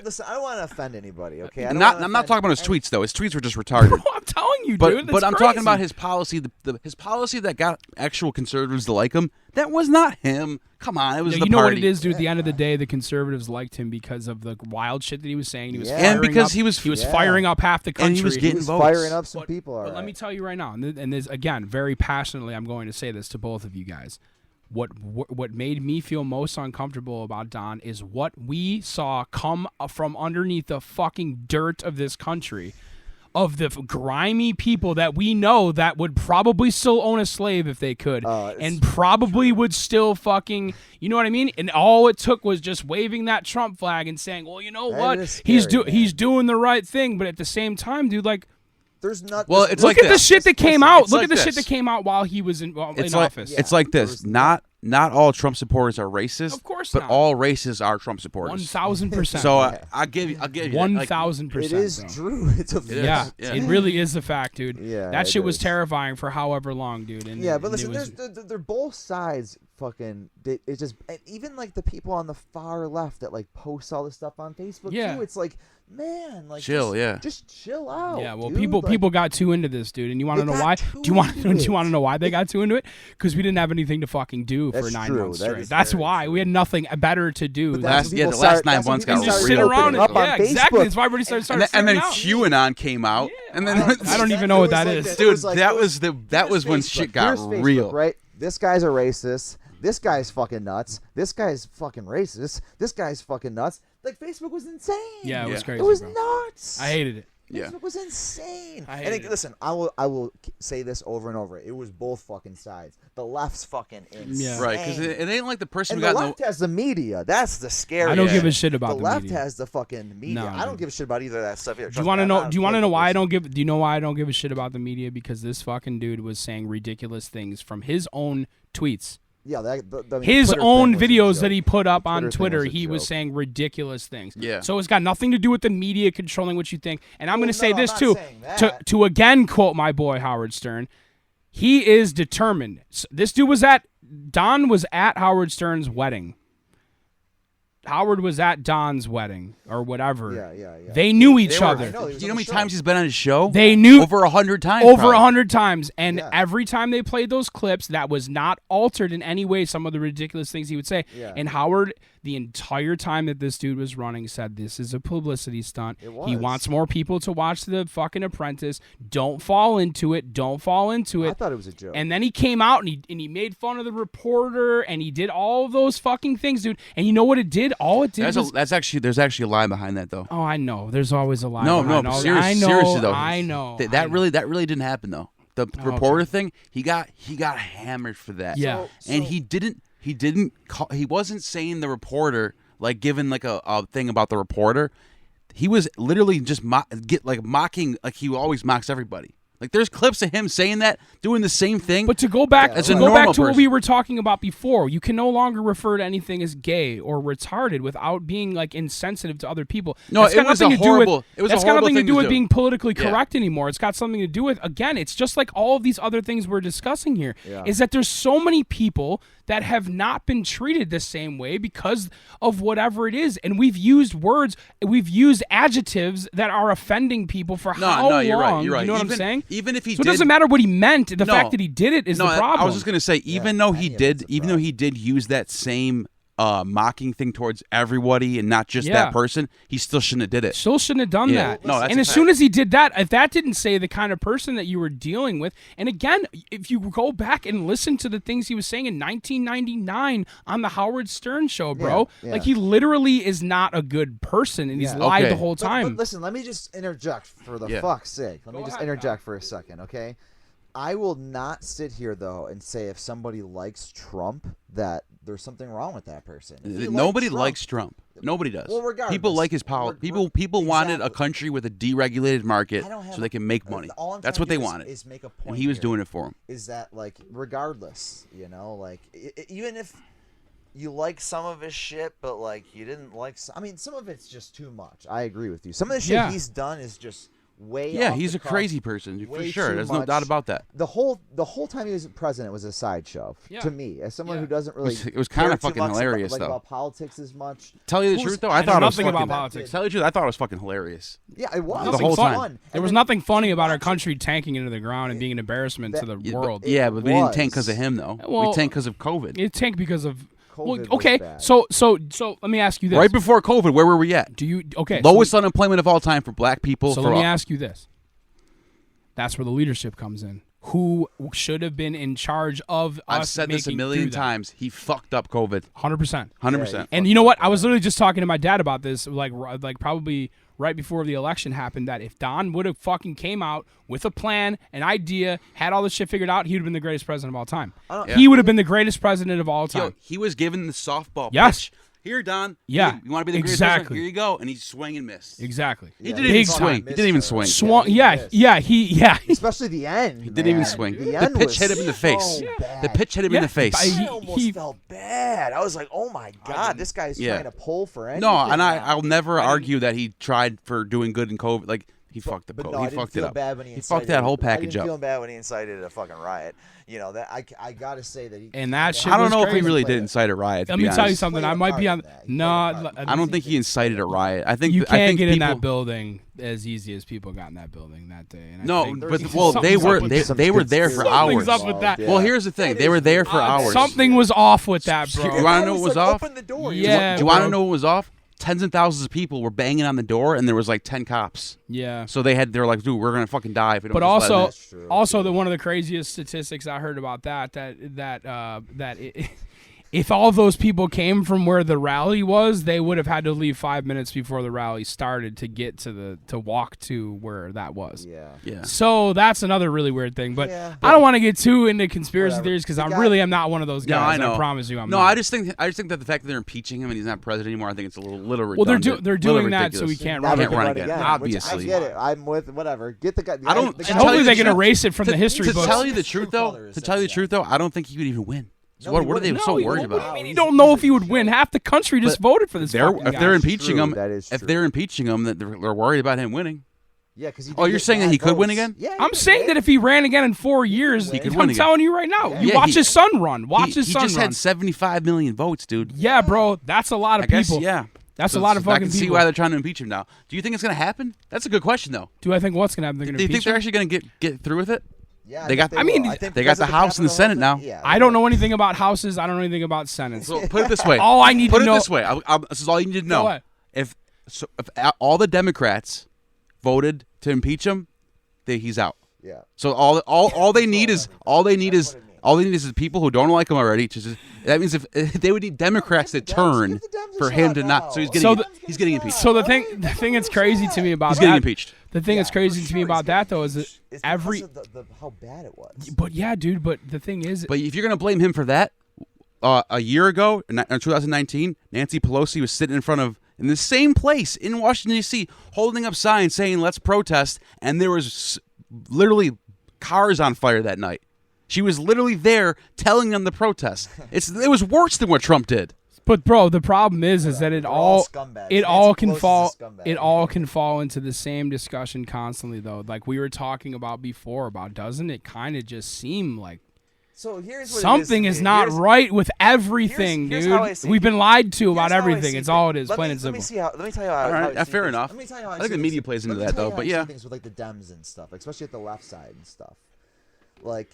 listen, I don't want to offend anybody, okay? I'm not talking about his tweets, though. His tweets were just retarded. I'm telling you, but, dude. But I'm talking about his policy, his policy that got actual conservatives to like him. That was not him. Come on, it was the party. You know what it is, dude? At the end of the day, the conservatives liked him because of the wild shit that he was saying. He was and because he was firing up half the country. And he was getting votes. Firing up some people. But let me tell you right now, and this again, very passionately, I'm going to say this to both of you guys. What made me feel most uncomfortable about Don is what we saw come from underneath the fucking dirt of this country, of the grimy people that we know that would probably still own a slave if they could, and probably would still fucking, you know what I mean? And all it took was just waving that Trump flag and saying, well, you know what? He's doing the right thing, but at the same time, dude, like, there's not. Well, it's look like at the shit that came out. Look like at the this. shit that came out while he was in office. It's like this. Not not all Trump supporters are racist. Of course but not. all racists are Trump supporters. 1,000%. So I'll give you 1,000%. It is true. It's a fact. It really is a fact, dude. Yeah, that shit was is. terrifying for however long, dude. And but listen, they're both sides. Fucking, it's just, and even like the people on the far left that like post all this stuff on Facebook too. It's like, man, like chill, just chill out. Yeah, well, dude. people got too into this, dude, and you want to know why? Do you want to know why they got too into it? Because we didn't have anything to fucking do for 9 months straight. That's why we had nothing better to do. The last 9 months got just real sit around crazy. exactly. That's why everybody started. And then QAnon came out, and then I don't even know what that is, dude. That was when shit got real. Right? This guy's a racist. This guy's fucking nuts. This guy's fucking racist. This guy's fucking nuts. Like, Facebook was insane. Yeah, it was crazy. It was bro. nuts. I hated it. Facebook was insane. Listen, I will say this over and over. It was both fucking sides. The left's fucking insane. Yeah. Right, because it ain't like the person and who got the left has the media. That's the scary. I don't give a shit about the left has the fucking media. No, I don't give a shit about either of that stuff. Here. Do you want to know? Do you want to know why I don't give? Do you know why I don't give a shit about the media? Because this fucking dude was saying ridiculous things from his own tweets. Yeah, his Twitter own thing was videos that he put up on Twitter Twitter, was a he was joke. saying ridiculous things. Yeah. So it's got nothing to do with the media controlling what you think. And I'm going to say this I'm too, not saying that. to again quote my boy Howard Stern. He is determined. This dude Don was at Howard Stern's wedding. Howard was at Don's wedding or whatever. Yeah. They knew each other. Do you know how many times he's been on his show? They knew over 100 times. Over probably. 100 times. And every time they played those clips, that was not altered in any way. Some of the ridiculous things he would say. Yeah. And Howard, the entire time that this dude was running, said this is a publicity stunt. He wants more people to watch The fucking Apprentice. Don't fall into it. Don't fall into it. I thought it was a joke. And then he came out and he made fun of the reporter and he did all of those fucking things, dude. And you know what it did? All it did was... There's actually a lie behind that though. Oh, I know. There's always a lie. No, seriously though. I know. That really didn't happen though. The reporter thing, he got hammered for that. Yeah. And he wasn't saying the reporter, like giving like a thing about the reporter. He was literally just mocking, like he always mocks everybody. Like there's clips of him saying that, doing the same thing. But to go back as to a go normal back to what person. we were talking about before, you can no longer refer to anything as gay or retarded without being like insensitive to other people. No, That's it got was nothing a to do with- horrible. It was that's a got horrible nothing to thing do with do. being politically Yeah. correct anymore. It's got something to do with, again, it's just like all of these other things we're discussing here. Yeah. Is that there's so many people that have not been treated the same way because of whatever it is, and we've used words, we've used adjectives that are offending people for how long? You're right. You're right. You know what I'm saying? Even if he So did, it doesn't matter what he meant. The No. fact that he did it is the problem. I was just gonna say, even though he did use that same mocking thing towards everybody and not just that person, he still shouldn't have did it. Still shouldn't have done that. No, that's and a as fact. soon as he did that, if that didn't say the kind of person that you were dealing with, and again, if you go back and listen to the things he was saying in 1999 on the Howard Stern show, bro, Yeah. like he literally is not a good person, and he's lied the whole time. But listen, let me just interject for the fuck's sake. Let me just interject for a second, okay? I will not sit here though and say if somebody likes Trump that there's something wrong with that person. Nobody likes Trump. Nobody does. Well, regardless, people like his power. People wanted a country with a deregulated market so they can make money. All I'm That's trying what to they do wanted. Is make a point and he was here, doing it for him. Is that like regardless, you know, like even if you like some of his shit, but like you didn't like, I mean, some of it's just too much. I agree with you. Some of the shit he's done is just way Yeah, off he's the a cuff, crazy person for way sure. too There's no much. doubt about that. The whole time he was president was a sideshow to me, as someone who doesn't really. It was kind care of too fucking much hilarious, about, though. about politics as much. Tell you the truth, though, I thought it was nothing fucking, about politics. Tell you the truth, I thought it was fucking hilarious. Yeah, it was The whole time. fun. There was nothing funny about our country tanking into the ground and being an embarrassment to the world. But we didn't tank because of him, though. Well, we tanked because of COVID. It tanked because of. Well, COVID was okay, bad. so let me ask you this. Right before COVID, where were we at? Lowest unemployment of all time for black people. So let me ask you this. That's where the leadership comes in. Who should have been in charge of I've us said this a making million through that? times. He fucked up COVID. 100%. 100%. And you know what? I was literally just talking to my dad about this, like probably right before the election happened, that if Don would have fucking came out with a plan, an idea, had all this shit figured out, he would have been the greatest president of all time. He would have been the greatest president of all time. Yo, he was given the softball Yes. pitch. Here, Don. Yeah, you want to be the greatest exactly. person? Here you go. And he swung and missed. Exactly. He didn't even swing. He didn't even swing. Swung. Especially the end. He didn't even swing. The pitch hit him in the face. The pitch hit him in the face. I almost felt bad. I was like, oh my God, this guy's trying to pull for anything. No, and I'll never argue that he tried for doing good in COVID. Like, he fucked the no, he fucked it up. He fucked that whole package I up. didn't feel bad when he incited a fucking riot. You know that I gotta say that he. And that shit I don't was know if he crazy. really did incite a riot. Let me tell you something. I might be on. No, I don't think he incited a riot. I think you can't get in people, that building as easy as people got in that building that day. And no, but they were there for hours. Something's up with that. Well, here's the thing. They were there for hours. Something was off with that, bro. You want to know what was off? Open the door. Yeah. Do you want to know what was off? Tens of thousands of people were banging on the door, and there was like 10 cops. Yeah. So they were like, dude, we're gonna fucking die if we don't. But just also, one of the craziest statistics I heard about if all of those people came from where the rally was, they would have had to leave 5 minutes before the rally started to get to walk to where that was. Yeah. So that's another really weird thing. But I don't want to get too into conspiracy theories because I really am not one of those guys. No, I know. I promise you, I'm no, not. I just think that the fact that they're impeaching him and he's not president anymore, I think it's a little redundant. Well, they're doing that so he can't run again. Obviously, I get it. I'm with whatever. Get the guy. I don't. And hopefully they can erase it from the history books. To tell you the truth, though, I don't think he would even win. So what are they so worried about? I mean, you don't know if he would win. Half the country just voted for this. If they're impeaching him, that they're worried about him winning. Yeah, because you're saying that he could win again? Yeah, I'm saying that if he ran again in 4 years, he could I'm win again. telling you right now. You watch his son run. Watch his son run. He just had 75 million votes, dude. Yeah, bro, that's a lot of people. Yeah. That's a lot of fucking people. I can see why they're trying to impeach him now. Do you think it's going to happen? That's a good question, though. Do I think what's going to happen? Do you think they're actually going to get through with it? Yeah, they got. I mean, they got the House and the Senate now. Yeah, I don't know anything about houses. I don't know anything about Senates. So put it this way. All I need to know. Put it this way. This is all you need to know. What? If all the Democrats voted to impeach him, he's out. Yeah. So all they need is the people who don't like him already. That means if they would need Democrats to turn for him to not. So he's getting impeached. So the thing that's crazy to me about he's getting impeached. The thing that's crazy to me about that though is that how bad it was. But yeah, dude. But the thing is, but if you're gonna blame him for that, a year ago in 2019, Nancy Pelosi was sitting in the same place in Washington D.C. holding up signs saying "Let's protest," and there was literally cars on fire that night. She was literally there telling them to protest. It was worse than what Trump did. But bro, the problem is that it all can fall into the same discussion constantly though. Like we were talking about before doesn't it kind of just seem like so here's what something is not right with everything, here's dude. We've been lied to about everything. It's all it is, plain and simple. Let me tell you how. All right, fair enough. Let me tell you how I think the media plays into that though. But yeah, things with like the Dems and stuff, like, especially at the left side and stuff. Like,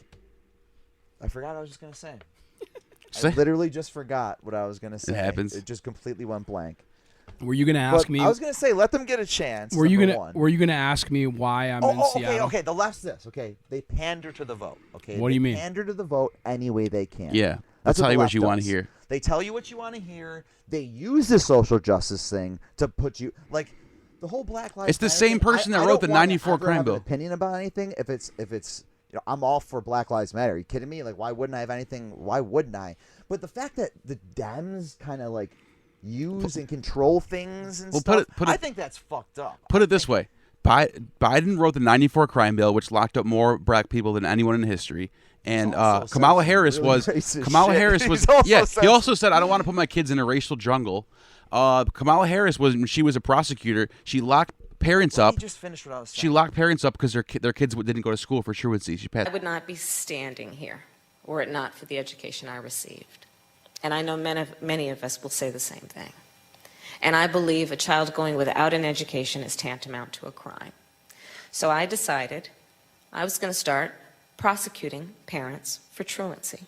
I forgot what I was just gonna say. I literally just forgot what I was gonna say. It happens. It just completely went blank. Were you gonna ask me? I was gonna say let them get a chance. Were you gonna ask me why I'm in Seattle? Okay. The left's this. Okay, they pander to the vote. Okay. What do you mean? Pander to the vote any way they can. Yeah. That's tell you what you want to hear. They tell you what you want to hear. They use the social justice thing to put you like the whole Black Lives. It's the same person that wrote the '94 crime bill. Opinion about anything? If it's. I'm all for Black Lives Matter. Are you kidding me? Like, why wouldn't I have anything? Why wouldn't I? But the fact that the Dems kind of like use and control things and stuff, I think that's fucked up. Put it this way. Biden wrote the '94 crime bill, which locked up more black people than anyone in history. And Kamala Harris was. He also said, "I don't want to put my kids in a racial jungle." Kamala Harris she was a prosecutor. She locked parents up. Just finish what I was saying. She locked parents up because their kids didn't go to school for truancy. I would not be standing here were it not for the education I received. And I know many of us will say the same thing. And I believe a child going without an education is tantamount to a crime. So I decided I was going to start prosecuting parents for truancy.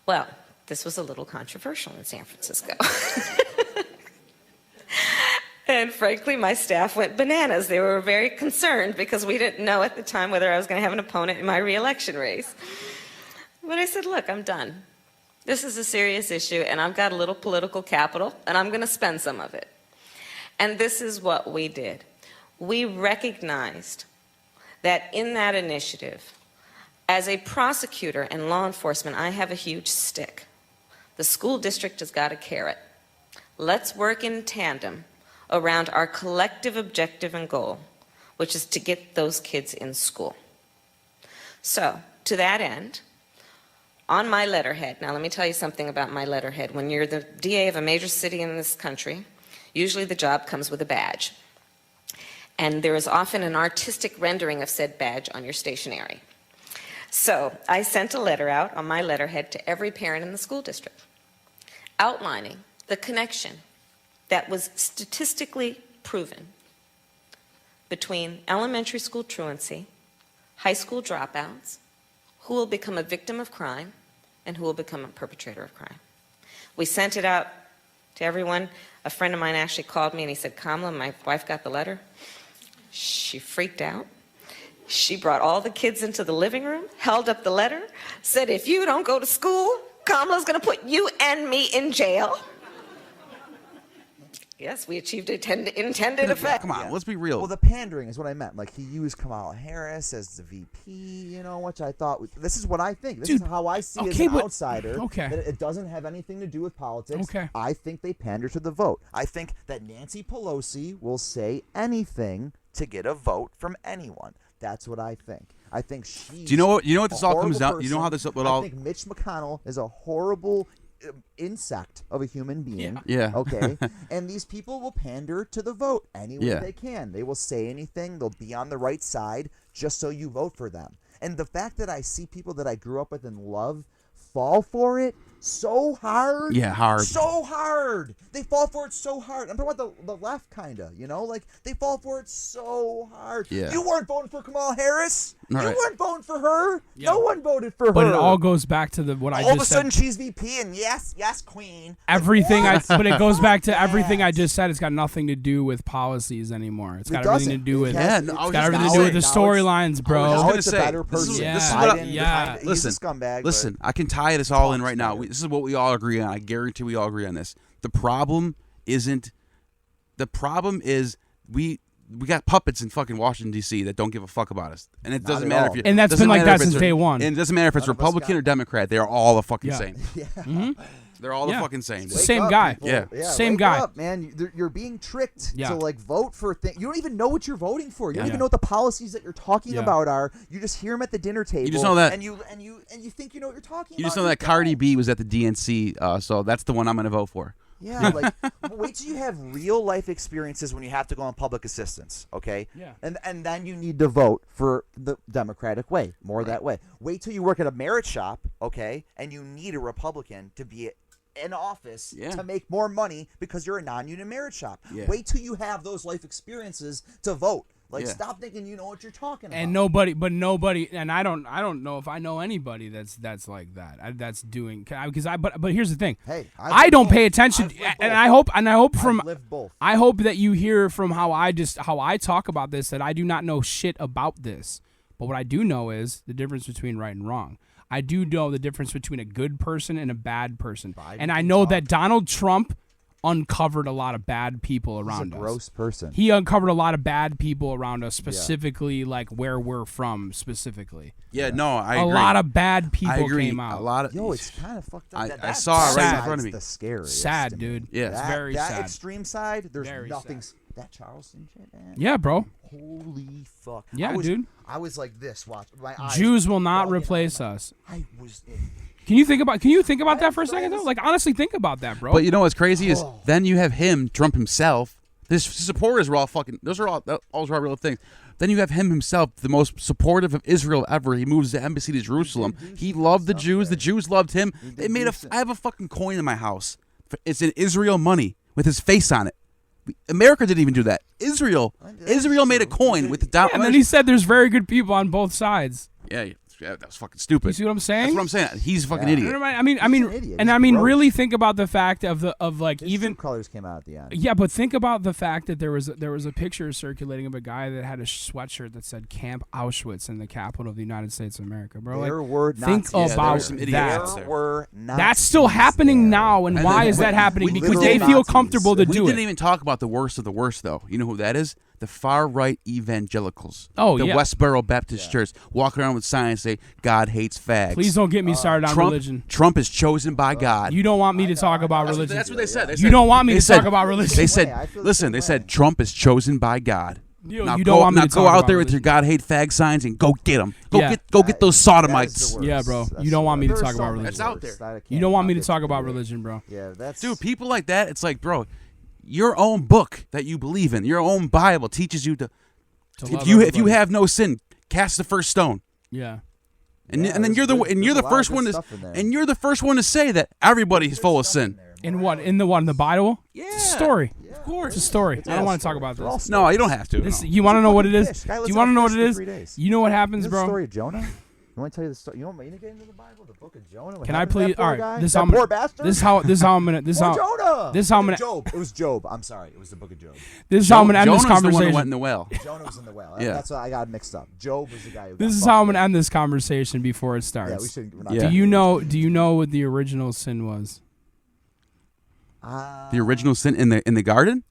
Well, this was a little controversial in San Francisco. And frankly, my staff went bananas. They were very concerned because we didn't know at the time whether I was going to have an opponent in my re-election race. But I said, look, I'm done. This is a serious issue, and I've got a little political capital, and I'm going to spend some of it. And this is what we did. We recognized that in that initiative, as a prosecutor and law enforcement, I have a huge stick. The school district has got a carrot. Let's work in tandem around our collective objective and goal, which is to get those kids in school. So, to that end, on my letterhead, now let me tell you something about my letterhead. When you're the DA of a major city in this country, usually the job comes with a badge. And there is often an artistic rendering of said badge on your stationery. So I sent a letter out on my letterhead to every parent in the school district, outlining the connection that was statistically proven between elementary school truancy, high school dropouts, who will become a victim of crime, and who will become a perpetrator of crime. We sent it out to everyone. A friend of mine actually called me and he said, Kamala, my wife got the letter. She freaked out. She brought all the kids into the living room, held up the letter, said, if you don't go to school, Kamala's going to put you and me in jail. Yes, we achieved intended effect. Come on, let's be real. Well, the pandering is what I meant. Like, he used Kamala Harris as the VP, you know, which I thought, this is what I think. This is how I see it as an outsider. Okay. That it doesn't have anything to do with politics. Okay. I think they pander to the vote. I think that Nancy Pelosi will say anything to get a vote from anyone. That's what I think. I think she's Do you know what this all comes down? You know how this would all? I think Mitch McConnell is a horrible insect of a human being. Yeah. Okay. And these people will pander to the vote any way Yeah. they can. They will say anything. They'll be on the right side just so you vote for them. And the fact that I see people that I grew up with and love fall for it so hard. Yeah, hard. So hard. They fall for it so hard. I'm talking about the left, kind of, you know? Like, they fall for it so hard. Yeah. You weren't voting for Kamala Harris. All you right. weren't voting for her. Yeah. No one voted for her. But it all goes back to what I all of a just sudden said. she's VP and yes, queen. Everything but it goes back to everything I just said. It's got nothing to do with policies anymore. It's got everything to do with it's got everything to do with the storylines, bro. I was Now gonna it's a say, better person. This is what Yeah. He's listen, a scumbag. listen. I can tie this all in right now. This is what we all agree on. I guarantee we all agree on this. The problem is we got puppets in fucking Washington D.C. that don't give a fuck about us, and it Not doesn't at matter all. if you. And that's doesn't been like matter that if it's since day one. And it doesn't matter if it's None of us Republican got or Democrat. They are all the fucking Yeah. same. Yeah. Mm-hmm. They're all Yeah. the fucking same. It's the same up, guy. people. Yeah. Same wake guy. up, man. You're being tricked Yeah. to like vote for things. You don't even know what you're voting for. You don't Yeah. even know what the policies that you're talking Yeah. about are. You just hear them at the dinner table. just know that- and you think you know what you're talking about. You just know that Cardi B was at the DNC, so that's the one I'm going to vote for. Yeah, like wait till you have real life experiences when you have to go on public assistance, okay? Yeah. And then you need to vote for the Democratic way, more that way. Wait till you work at a merit shop, okay? And you need a Republican to be in office to make more money because you're a non-union merit shop. Yeah. Wait till you have those life experiences to vote. Like, Yeah. stop thinking you know what you're talking about. And nobody, and I don't know if I know anybody that's like that. That's doing but here's the thing. Hey, I don't pay attention, and I hope I've lived both. I hope that you hear from how I talk about this that I do not know shit about this. But what I do know is the difference between right and wrong. I do know the difference between a good person and a bad person, and I know that Donald Trump uncovered a lot of bad people around us. He's a gross person. He uncovered a lot of bad people around us, specifically like where we're from, specifically. Yeah, no, I agree. A lot of bad people I agree. came out. A lot of it's kind of fucked up. I saw it right in front of me. The scariest. Sad, to me. dude. Yeah. It's very that sad. extreme side, there's Very nothing. sad. That Charleston shit, man. Yeah, bro. Holy fuck. Yeah, dude. I was like this. Watch my eyes. Jews will not bugging replace out. us. I was. Can you think about that for a second though? Like honestly, think about that, bro. But you know what's crazy is then you have him, Trump himself. His supporters were all fucking. Those are all real things. Then you have him himself, the most supportive of Israel ever. He moves the embassy to Jerusalem. He loved the Jews. The Jews loved him. They made I have a fucking coin in my house. It's in Israel money with his face on it. America didn't even do that. Israel made a coin with the dollar. and then he said there's very good people on both sides. Yeah, that was fucking stupid. You see what I'm saying? That's what I'm saying. He's a fucking idiot. I mean, really think about the fact of like His even true colors came out at the end. Yeah, but think about the fact that there was a picture circulating of a guy that had a sweatshirt that said Camp Auschwitz in the capital of the United States of America, bro. There like, were think Nazis. about some that. idiots There were Nazis. That's still happening now, and why is that happening? Because they feel comfortable to We do didn't it. even talk about the worst of the worst, though. You know who that is? the far right evangelicals. Oh, the yeah. Westboro Baptist Church walk around with signs say God hates fags. Please don't get me started on religion. Trump is chosen by God. You don't want me to talk about religion. That's what they said. You don't want me to talk about religion. They said, listen, they said Trump is chosen by God. You now don't want me to go talk out about there with your God hate fag signs and go get them. Go get those sodomites. Yeah, bro. You don't want me to talk about religion. That's out there. You don't want me to talk about religion, bro. Yeah, that's dude. People like that. It's like, bro, your own book that you believe in, your own Bible teaches you to if you have no sin, cast the first stone. Yeah. And then you're the first one to say that everybody's full of sin. In what? In the Bible? Yeah. It's a story. Of course. It's a story. I don't want to talk about this. No, you don't have to. You want to know what it is? Do you want to know what it is? You know what happens, bro? The story of Jonah? You want to tell you the story? You want me to get into the Bible, the book of Jonah? Can I please? All right. This is how I'm gonna. Job. It was Job. I'm sorry. It was the book of Job. This is how I'm gonna end this Jonah's the one conversation. who went in the well. Jonah was in the well. Yeah. That's why I got mixed up. Job was the guy who. This is how I'm gonna end this conversation before it starts. Yeah, we should. We're not Yeah. Do you know what the original sin was? The original sin in the garden?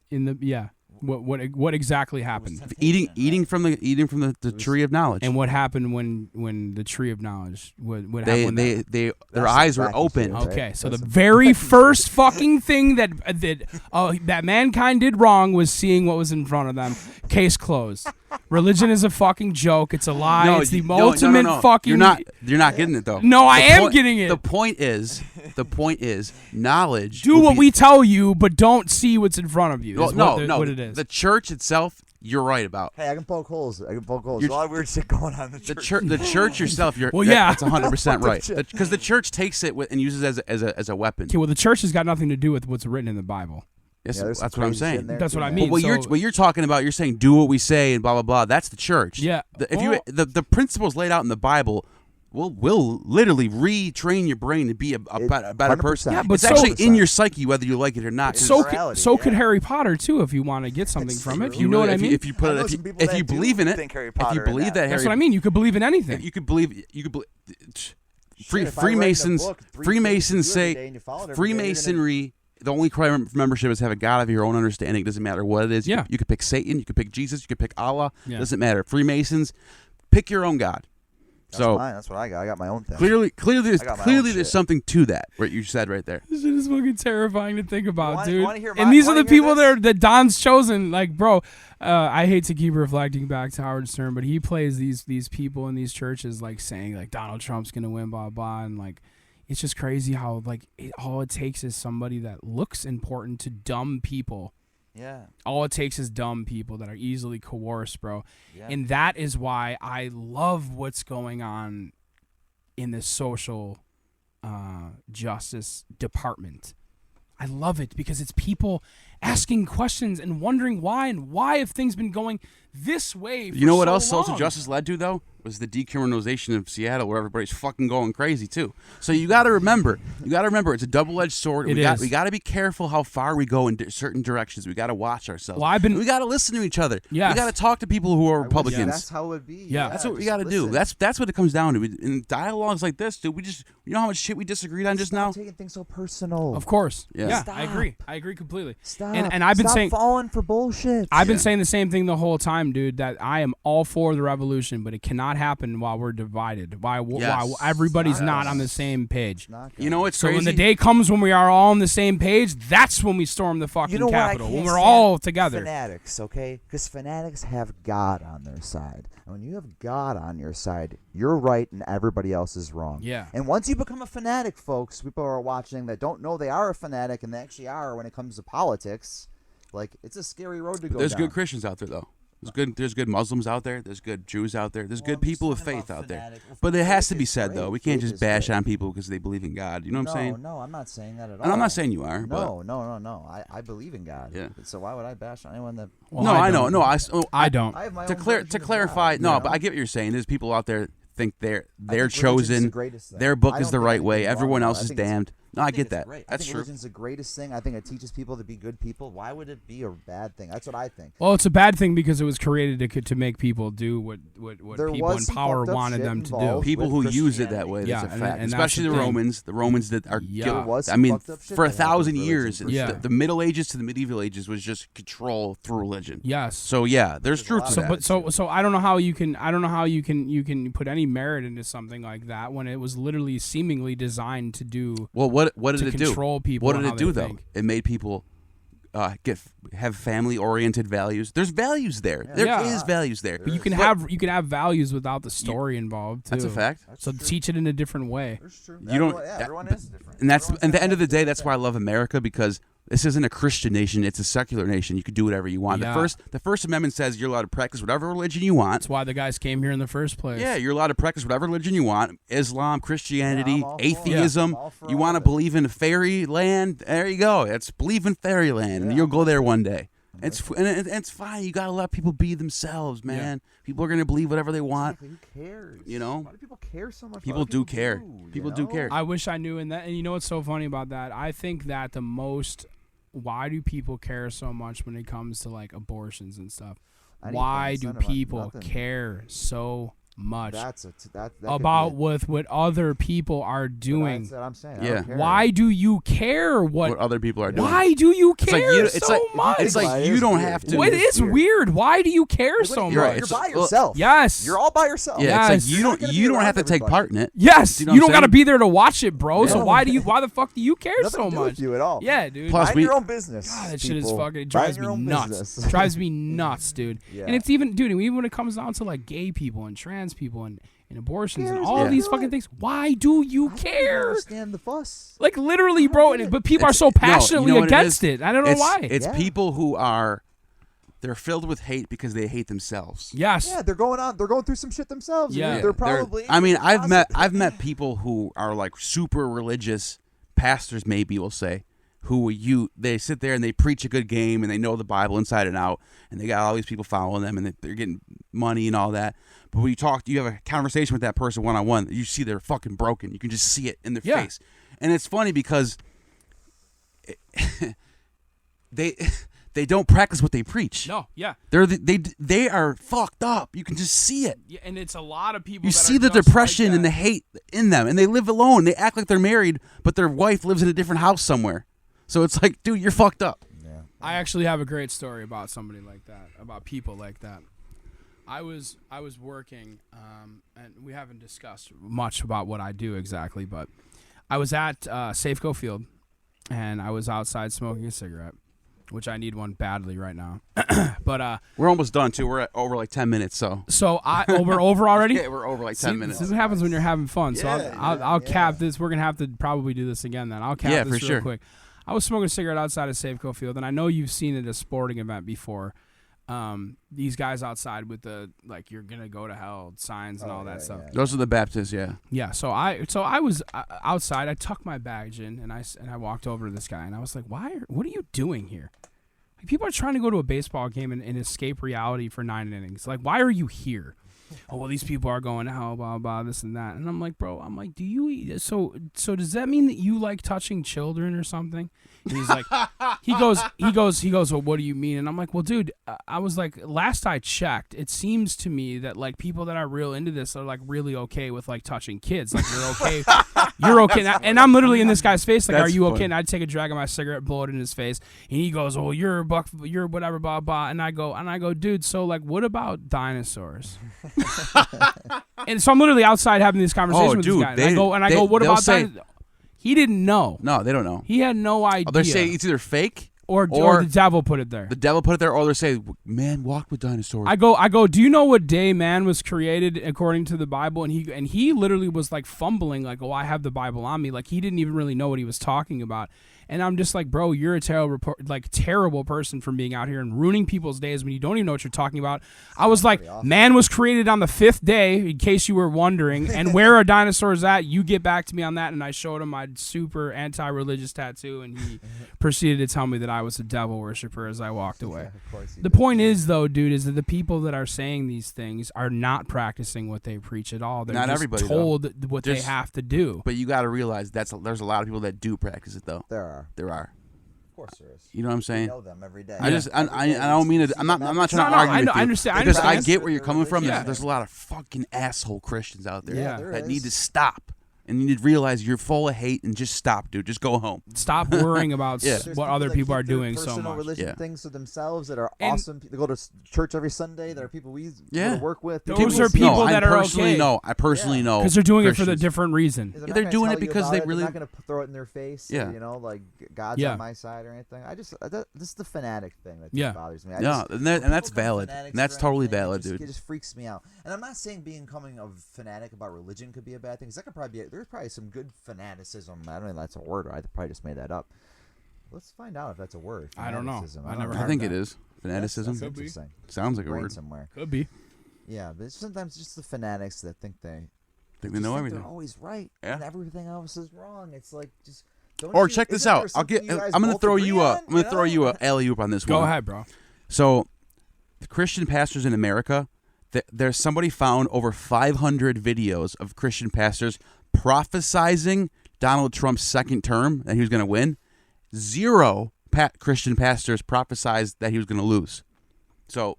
What exactly happened? Eating from the tree of knowledge. And what happened when the tree of knowledge? What happened? Their eyes were open. Okay, so the very first fucking thing that mankind did wrong was seeing what was in front of them. Case closed. Religion is a fucking joke. It's a lie. It's the ultimate fucking. You're not getting it though. No, I am getting it. The point is knowledge. Do what we tell you, but don't see what's in front of you. Well, What it is. The church itself, you're right about. Hey, I can poke holes. There's a lot of weird shit going on in the church. The church yourself, you're. Well, yeah. That's 100% right. Because the church takes it and uses it as a weapon. Okay, well, the church has got nothing to do with what's written in the Bible. Yes, that's what I'm saying. That's what I mean. But what you're talking about, you're saying do what we say and blah blah blah. That's the church. Yeah. The principles laid out in the Bible will literally retrain your brain to be a better person. Yeah, but it's actually in your psyche whether you like it or not. So could Harry Potter too, if you want to get something from it. You know what I mean? If you believe in it, if you believe that, that's what I mean. You could believe in anything. You could believe. Freemasons say Freemasonry. The only crime for membership is have a God of your own understanding. It doesn't matter what it is. You could pick Satan. You could pick Jesus. You could pick Allah. Yeah. Doesn't matter. Freemasons, pick your own God. That's what I got. I got my own thing. Clearly, there's something to that. What you said right there. This shit is fucking terrifying to think about, dude. Wanna hear and these are the people that Don's chosen. Like, bro, I hate to keep reflecting back to Howard Stern, but he plays these people in these churches like saying like Donald Trump's gonna win, blah blah, and like. It's just crazy how all it takes is somebody that looks important to dumb people. Yeah. All it takes is dumb people that are easily coerced, bro. Yeah. And that is why I love what's going on in the social justice department. I love it because it's people asking questions and wondering why have things been going this way for You know what so else social long? justice led to, though? Was the decriminalization of Seattle, where everybody's fucking going crazy, too. So you got to remember, it's a double-edged sword. We got to be careful how far we go in certain directions. We got to watch ourselves. Well, we got to listen to each other. Yes. We got to talk to people who are Republicans. That's how it would be. Yeah. That's what we got to do. That's what it comes down to. In dialogues like this, dude, you know how much shit we disagreed on just now? Taking things so personal. Of course. Yeah. I agree. I agree completely. Stop. And I've been saying falling for bullshit. I've been saying the same thing the whole time, dude, that I am all for the revolution, but it cannot happen while we're divided. While everybody's not on the same page. You know what's so crazy? when the day comes when we are all on the same page, that's when we storm the fucking Capitol. When we're all together. Fanatics, okay? Because fanatics have God on their side. And when you have God on your side, you're right and everybody else is wrong. Yeah. And once you become a fanatic, folks, people are watching that don't know they are a fanatic and they actually are when it comes to politics. Like, it's a scary road to go There's down. good Christians out there, though. There's good Muslims out there. There's good Jews out there. There's good people of faith out there. But it has to be said, though. We can't just bash on people because they believe in God. You know what I'm saying? No, I'm not saying that at all. And I'm not saying you are. No. I believe in God. Yeah. So why would I bash on anyone that... Well, I know. No, I don't. I have my to own clarify, God, but I get what you're saying. There's people out there think they're think chosen. religion's the greatest thing. Their book I is don't the think right anything's way. wrong Everyone with it. else I is think it's damned. No, I get that. Great. That's I think true. religion's the greatest thing. I think it teaches people to be good people. Why would it be a bad thing? That's what I think. Well, it's a bad thing because it was created to make people do what people in power wanted them to do. People who use it that way, that's a fact. Especially the Romans. The Romans that are I mean, for 1,000 years, the Middle Ages to the medieval ages was just control through religion. Yes. So yeah, there's truth to that. So I don't know how you can put any merit into something like that when it was literally seemingly designed to do. Well, what did it do? Control people. What did it do though? It made people have family-oriented values. There's values there. There is values there. But you can have values without the story involved too. That's a fact. So teach it in a different way. That's true. You don't. Everyone is different. And that's at the end of the day, that's why I love America, because this isn't a Christian nation; it's a secular nation. You can do whatever you want. Yeah. The First Amendment says you're allowed to practice whatever religion you want. That's why the guys came here in the first place. Yeah, you're allowed to practice whatever religion you want: Islam, Christianity, atheism. You want to believe in fairyland? There you go. It's believe in fairyland, and you'll go there one day. It's fine. You gotta let people be themselves, man. People are gonna believe whatever they want. Who cares? You know. Why do people care so much? People do care. People do care. I wish I knew, and you know what's so funny about that? I think that the most. Why do people care so much when it comes to like abortions and stuff? Why do people care so much about what other people are doing? That's what I'm saying. Yeah. Why do you care what other people are doing? Why do you care so much? It's like you don't have to. It is weird. Why do you care so much? You're by yourself. Yes. You're all by yourself. Yeah, it's like you don't have to take part in it. Yes. You know You don't got to be there to watch it, bro. Yeah. So why the fuck do you care Nothing so to do much? with you at all. Yeah, dude. Plus, Mind your own business. God, that shit is people. fucking. It drives Mind me your own nuts. business. Drives me nuts, dude. Yeah. And it's even when it comes down to like gay people and trans people and abortions and cares, all man? these fucking things. Why do you I care? understand the fuss. Like literally, bro. But people are so passionately you know what against it is? it. I don't know why. It's people who are. They're filled with hate because they hate themselves. Yes. Yeah, they're going through some shit themselves. Yeah. They're probably. I mean, I've met people who are like super religious pastors, maybe we'll say, they sit there and they preach a good game and they know the Bible inside and out, and they got all these people following them and they're getting money and all that. But when you have a conversation with that person one-on-one, you see they're fucking broken. You can just see it in their face. And it's funny because they don't practice what they preach. No, yeah. They are fucked up. You can just see it. Yeah, and it's a lot of people. You see the depression and the hate in them, and they live alone. They act like they're married, but their wife lives in a different house somewhere. So it's like, dude, you're fucked up. Yeah. I actually have a great story about somebody like that, about people like that. I was working, and we haven't discussed much about what I do exactly, but I was at Safeco Field, and I was outside smoking a cigarette, which I need one badly right now. But we're almost done too. We're at over like 10 minutes, so we're over already. Yeah, we're over like 10 minutes. This is what happens when you're having fun. So Yeah, I'll cap this. We're gonna have to probably do this again then. I'll cap this real quick. I was smoking a cigarette outside of Safeco Field, and I know you've seen it at a sporting event before. These guys outside with the like "you're gonna go to hell" signs and all that stuff. Those are the Baptists, yeah. Yeah. So I was outside. I tucked my badge in, and I walked over to this guy, and I was like, what are you doing here? Like, people are trying to go to a baseball game and escape reality for 9 innings. Like, why are you here? Oh, well, these people are going to hell, blah, blah, this and that. And I'm like, bro, do you, so does that mean that you like touching children or something? And he's like, he goes, well, what do you mean? And I'm like, well, dude, I was like, last I checked, it seems to me that like people that are real into this are like really okay with like touching kids. Like you're okay. You're okay. And I'm literally in this guy's face. Like, are you okay? And I'd take a drag of my cigarette, blow it in his face. And he goes, oh, you're whatever, blah, blah. And I go, dude, so like, what about dinosaurs? And so I'm literally outside having this conversation with this guy. And I go, what about dinosaurs? He didn't know. No, they don't know. He had no idea. They say it's either fake or the devil put it there. The devil put it there, or they say, man walked with dinosaurs. I go, do you know what day man was created according to the Bible? And he literally was like fumbling, like, oh, I have the Bible on me. Like he didn't even really know what he was talking about. And I'm just like, bro, you're a terrible person for being out here and ruining people's days when you don't even know what you're talking about. I was like, man was created on the 5th day, in case you were wondering. And where are dinosaurs at? You get back to me on that. And I showed him my super anti-religious tattoo, and he proceeded to tell me that I was a devil worshiper as I walked away. Yeah, of course The point is, though, dude, is that the people that are saying these things are not practicing what they preach at all. They're Not just everybody, told what they have to do. But you got to realize there's a lot of people that do practice it, though. There are. Of course there is. You know what I'm saying? We know them every day. I don't mean it. I'm not trying to argue with you. I understand. Because I understand. get where you're coming from. Yeah. There's a lot of fucking asshole Christians out there Yeah. that need to stop. And you need to realize you're full of hate and just stop, dude. Just go home. Stop worrying about There's what other that people are keep their doing so personal much. religion things to themselves that are awesome. They go to church every Sunday. There are people we go to work with. Those are people that are okay. I personally know. Because they're doing Christians. it for the different reason. They're doing it because they really. They're not going to throw it in their face. Yeah. You know, like God's on my side or anything. This is the fanatic thing that bothers me. And that's valid. And that's totally valid, dude. It just freaks me out. And I'm not saying becoming a fanatic about religion could be a bad thing. Because that could probably be. There's probably some good fanaticism. I don't know if that's a word, or I probably just made that up. Let's find out if that's a word. I don't know. I think it is. Fanaticism. That's interesting. Sounds like a word. Somewhere. Could be. Yeah, but sometimes just the fanatics that think they know everything. They're always right, and everything else is wrong. It's like just. Or check this out. I'm gonna throw you a alley-oop on this one. Go ahead, bro. So, the Christian pastors in America, there's somebody found over 500 videos of Christian pastors prophesizing Donald Trump's second term that he was going to win. 0 Christian pastors prophesized that he was going to lose. So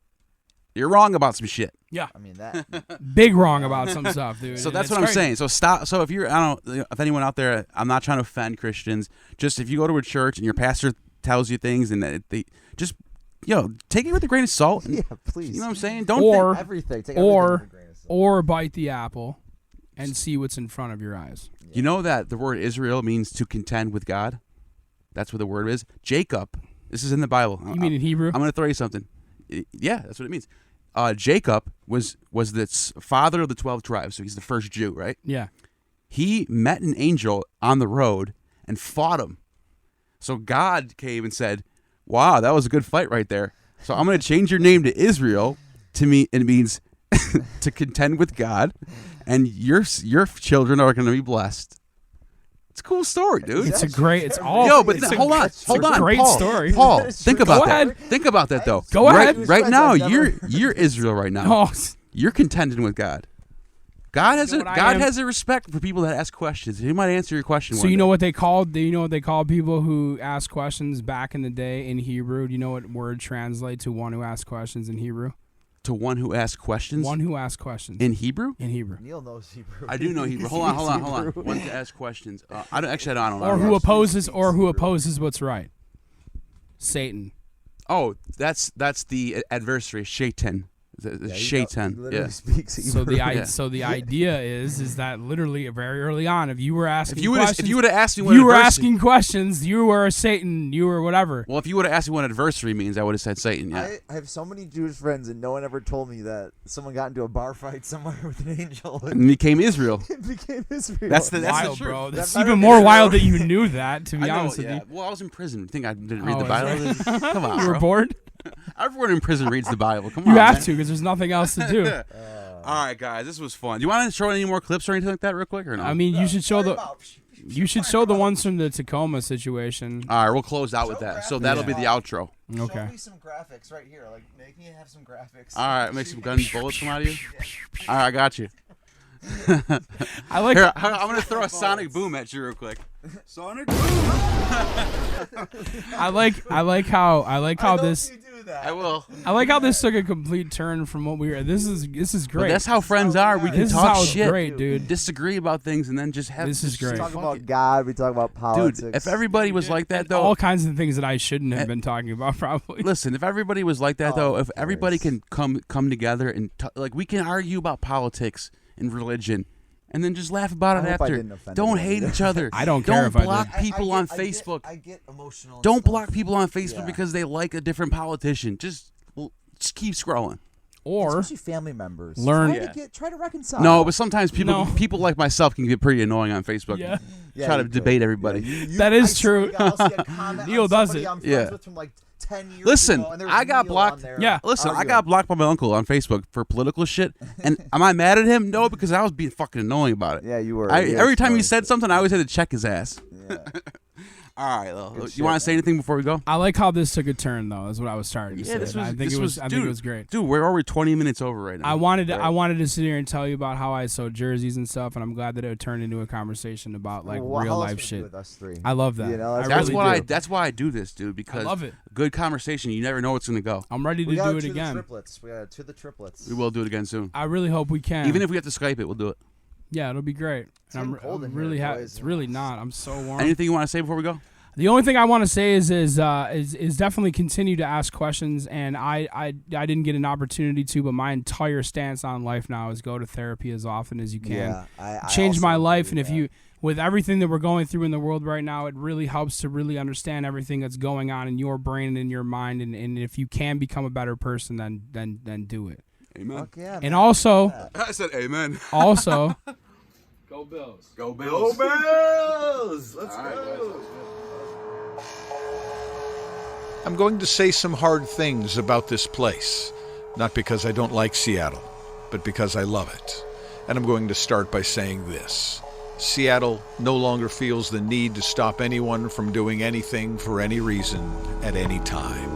you're wrong about some shit. Yeah, I mean that big wrong about some stuff, dude. So that's what I'm saying. So stop. So if if anyone out there, I'm not trying to offend Christians. Just if you go to a church and your pastor tells you things and they just take it with a grain of salt. And, yeah, please. You know what I'm saying? Don't think everything. Take everything with a grain of salt. Or bite the apple and see what's in front of your eyes. You know that the word Israel means to contend with God? That's what the word is. Jacob, this is in the Bible. You mean in Hebrew? I'm going to throw you something. Yeah, that's what it means. Jacob was the father of the 12 tribes, so he's the first Jew, right? Yeah. He met an angel on the road and fought him. So God came and said, wow, that was a good fight right there. So I'm going to change your name to Israel. To me, it means to contend with God, and your children are going to be blessed. It's a cool story, dude. It's a great. It's all. Yo, but hold on. Great Paul, story. Paul, think about Go that. ahead. Think about that though. Go ahead. Right now, you're Israel right now. Oh. You're contending with God. God has a respect for people that ask questions. He might answer your question. So you know what they called? Do you know what they called people who ask questions back in the day in Hebrew? Do you know what word translates to one who asks questions in Hebrew? To one who asks questions? One who asks questions. In Hebrew? In Hebrew. Neal knows Hebrew. I do know Hebrew. Hold on. One to ask questions. I don't know. Or who opposes what's right. Satan. Oh, that's the adversary, Shaitan. Shaitan. He speaks Hebrew. So the idea is that literally very early on, if you were asking questions, if you would have asked me what you were asking questions, you were a Satan, you were whatever. Well, if you would have asked me what adversary means, I would have said Satan. Yeah. I have so many Jewish friends, and no one ever told me that someone got into a bar fight somewhere with an angel and became Israel. It became Israel. That's the wild, truth. Bro. That's even more wild that you knew that. To be honest with you. Well, I was in prison. You think I didn't read the Bible? Come on, you were bored. Everyone in prison reads the Bible. Come on, you have to because there's nothing else to do. All right, guys, this was fun. Do you want to show any more clips or anything like that, real quick, or no? I mean, you should show the ones from the Tacoma situation. All right, we'll close out with that. So that'll be the outro. Okay. Show me some graphics right here. Like, make me have some graphics. All right, make some gun bullets come out of you. All right, I got you. I like. Here, I'm gonna throw a sonic boom at you real quick. Sonic boom. I like how this. I will. I like how this took a complete turn from what we were. This is great. But that's how friends are. We can this talk is how shit, it's great, dude. Disagree about things and then just have. This is great. We talk about God. We talk about politics. Dude, if everybody was like that, though, all kinds of things that I shouldn't have been talking about, probably. Listen, if everybody was like that, though, if everybody can come together and like we can argue about politics and religion. And then just laugh about it after. Don't hate each other. I don't care if I block people on Facebook. I get emotional. Don't block people on Facebook because they like a different politician. Just keep scrolling. Or especially family members. Try to reconcile. No, but sometimes people like myself can get pretty annoying on Facebook. Yeah. Try to debate everybody. That is true. Neal does it. Yeah. From like 10 years Listen, ago, I got blocked. Yeah. Listen, I got blocked by my uncle on Facebook for political shit. And am I mad at him? No, because I was being fucking annoying about it. Yeah, you were. Every time he said something, I always had to check his ass. Yeah. All right, well, you want to say anything before we go? I like how this took a turn, though. Is what I was starting to say. I think it was great. Dude, we're already 20 minutes over right now. I wanted to sit here and tell you about how I sewed jerseys and stuff, and I'm glad that it turned into a conversation about like real life shit. With us three? I love that. You know, that's why I do this, dude. Because I love it. Good conversation. You never know what's gonna go. I'm ready to do it again. We got to the triplets. We will do it again soon. I really hope we can. Even if we have to Skype it, we'll do it. Yeah, it'll be great. And I'm really happy. It's really not. I'm so warm. Anything you want to say before we go? The only thing I want to say is definitely continue to ask questions, and I didn't get an opportunity to, but my entire stance on life now is go to therapy as often as you can. Yeah, I change my life, and if you, with everything that we're going through in the world right now, it really helps to really understand everything that's going on in your brain and in your mind, and if you can become a better person, then do it. Amen. Fuck yeah, and also, I said amen. Also, go Bills. Go Bills. Go Bills. Let's go. Right, I'm going to say some hard things about this place, not because I don't like Seattle, but because I love it. And I'm going to start by saying this. Seattle no longer feels the need to stop anyone from doing anything for any reason at any time.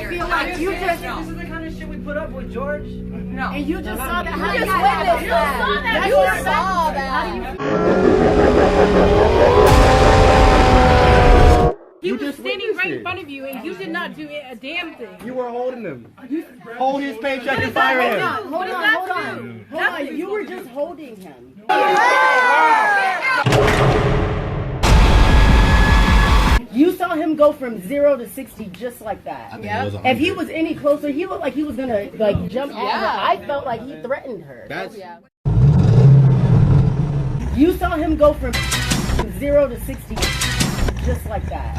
feel like you just. This is the kind of shit we put up with, George. No. And you just saw that. You just witnessed that. You saw that. He was standing right in front of you, and you did not do a damn thing. You were holding him. Hold his paycheck and fire him. Hold on. You were just holding him. You saw him go from 0 to 60 just like that. Yeah. If he was any closer, he looked like he was gonna like jump at her. I felt like he threatened her. You saw him go from 0 to 60 just like that.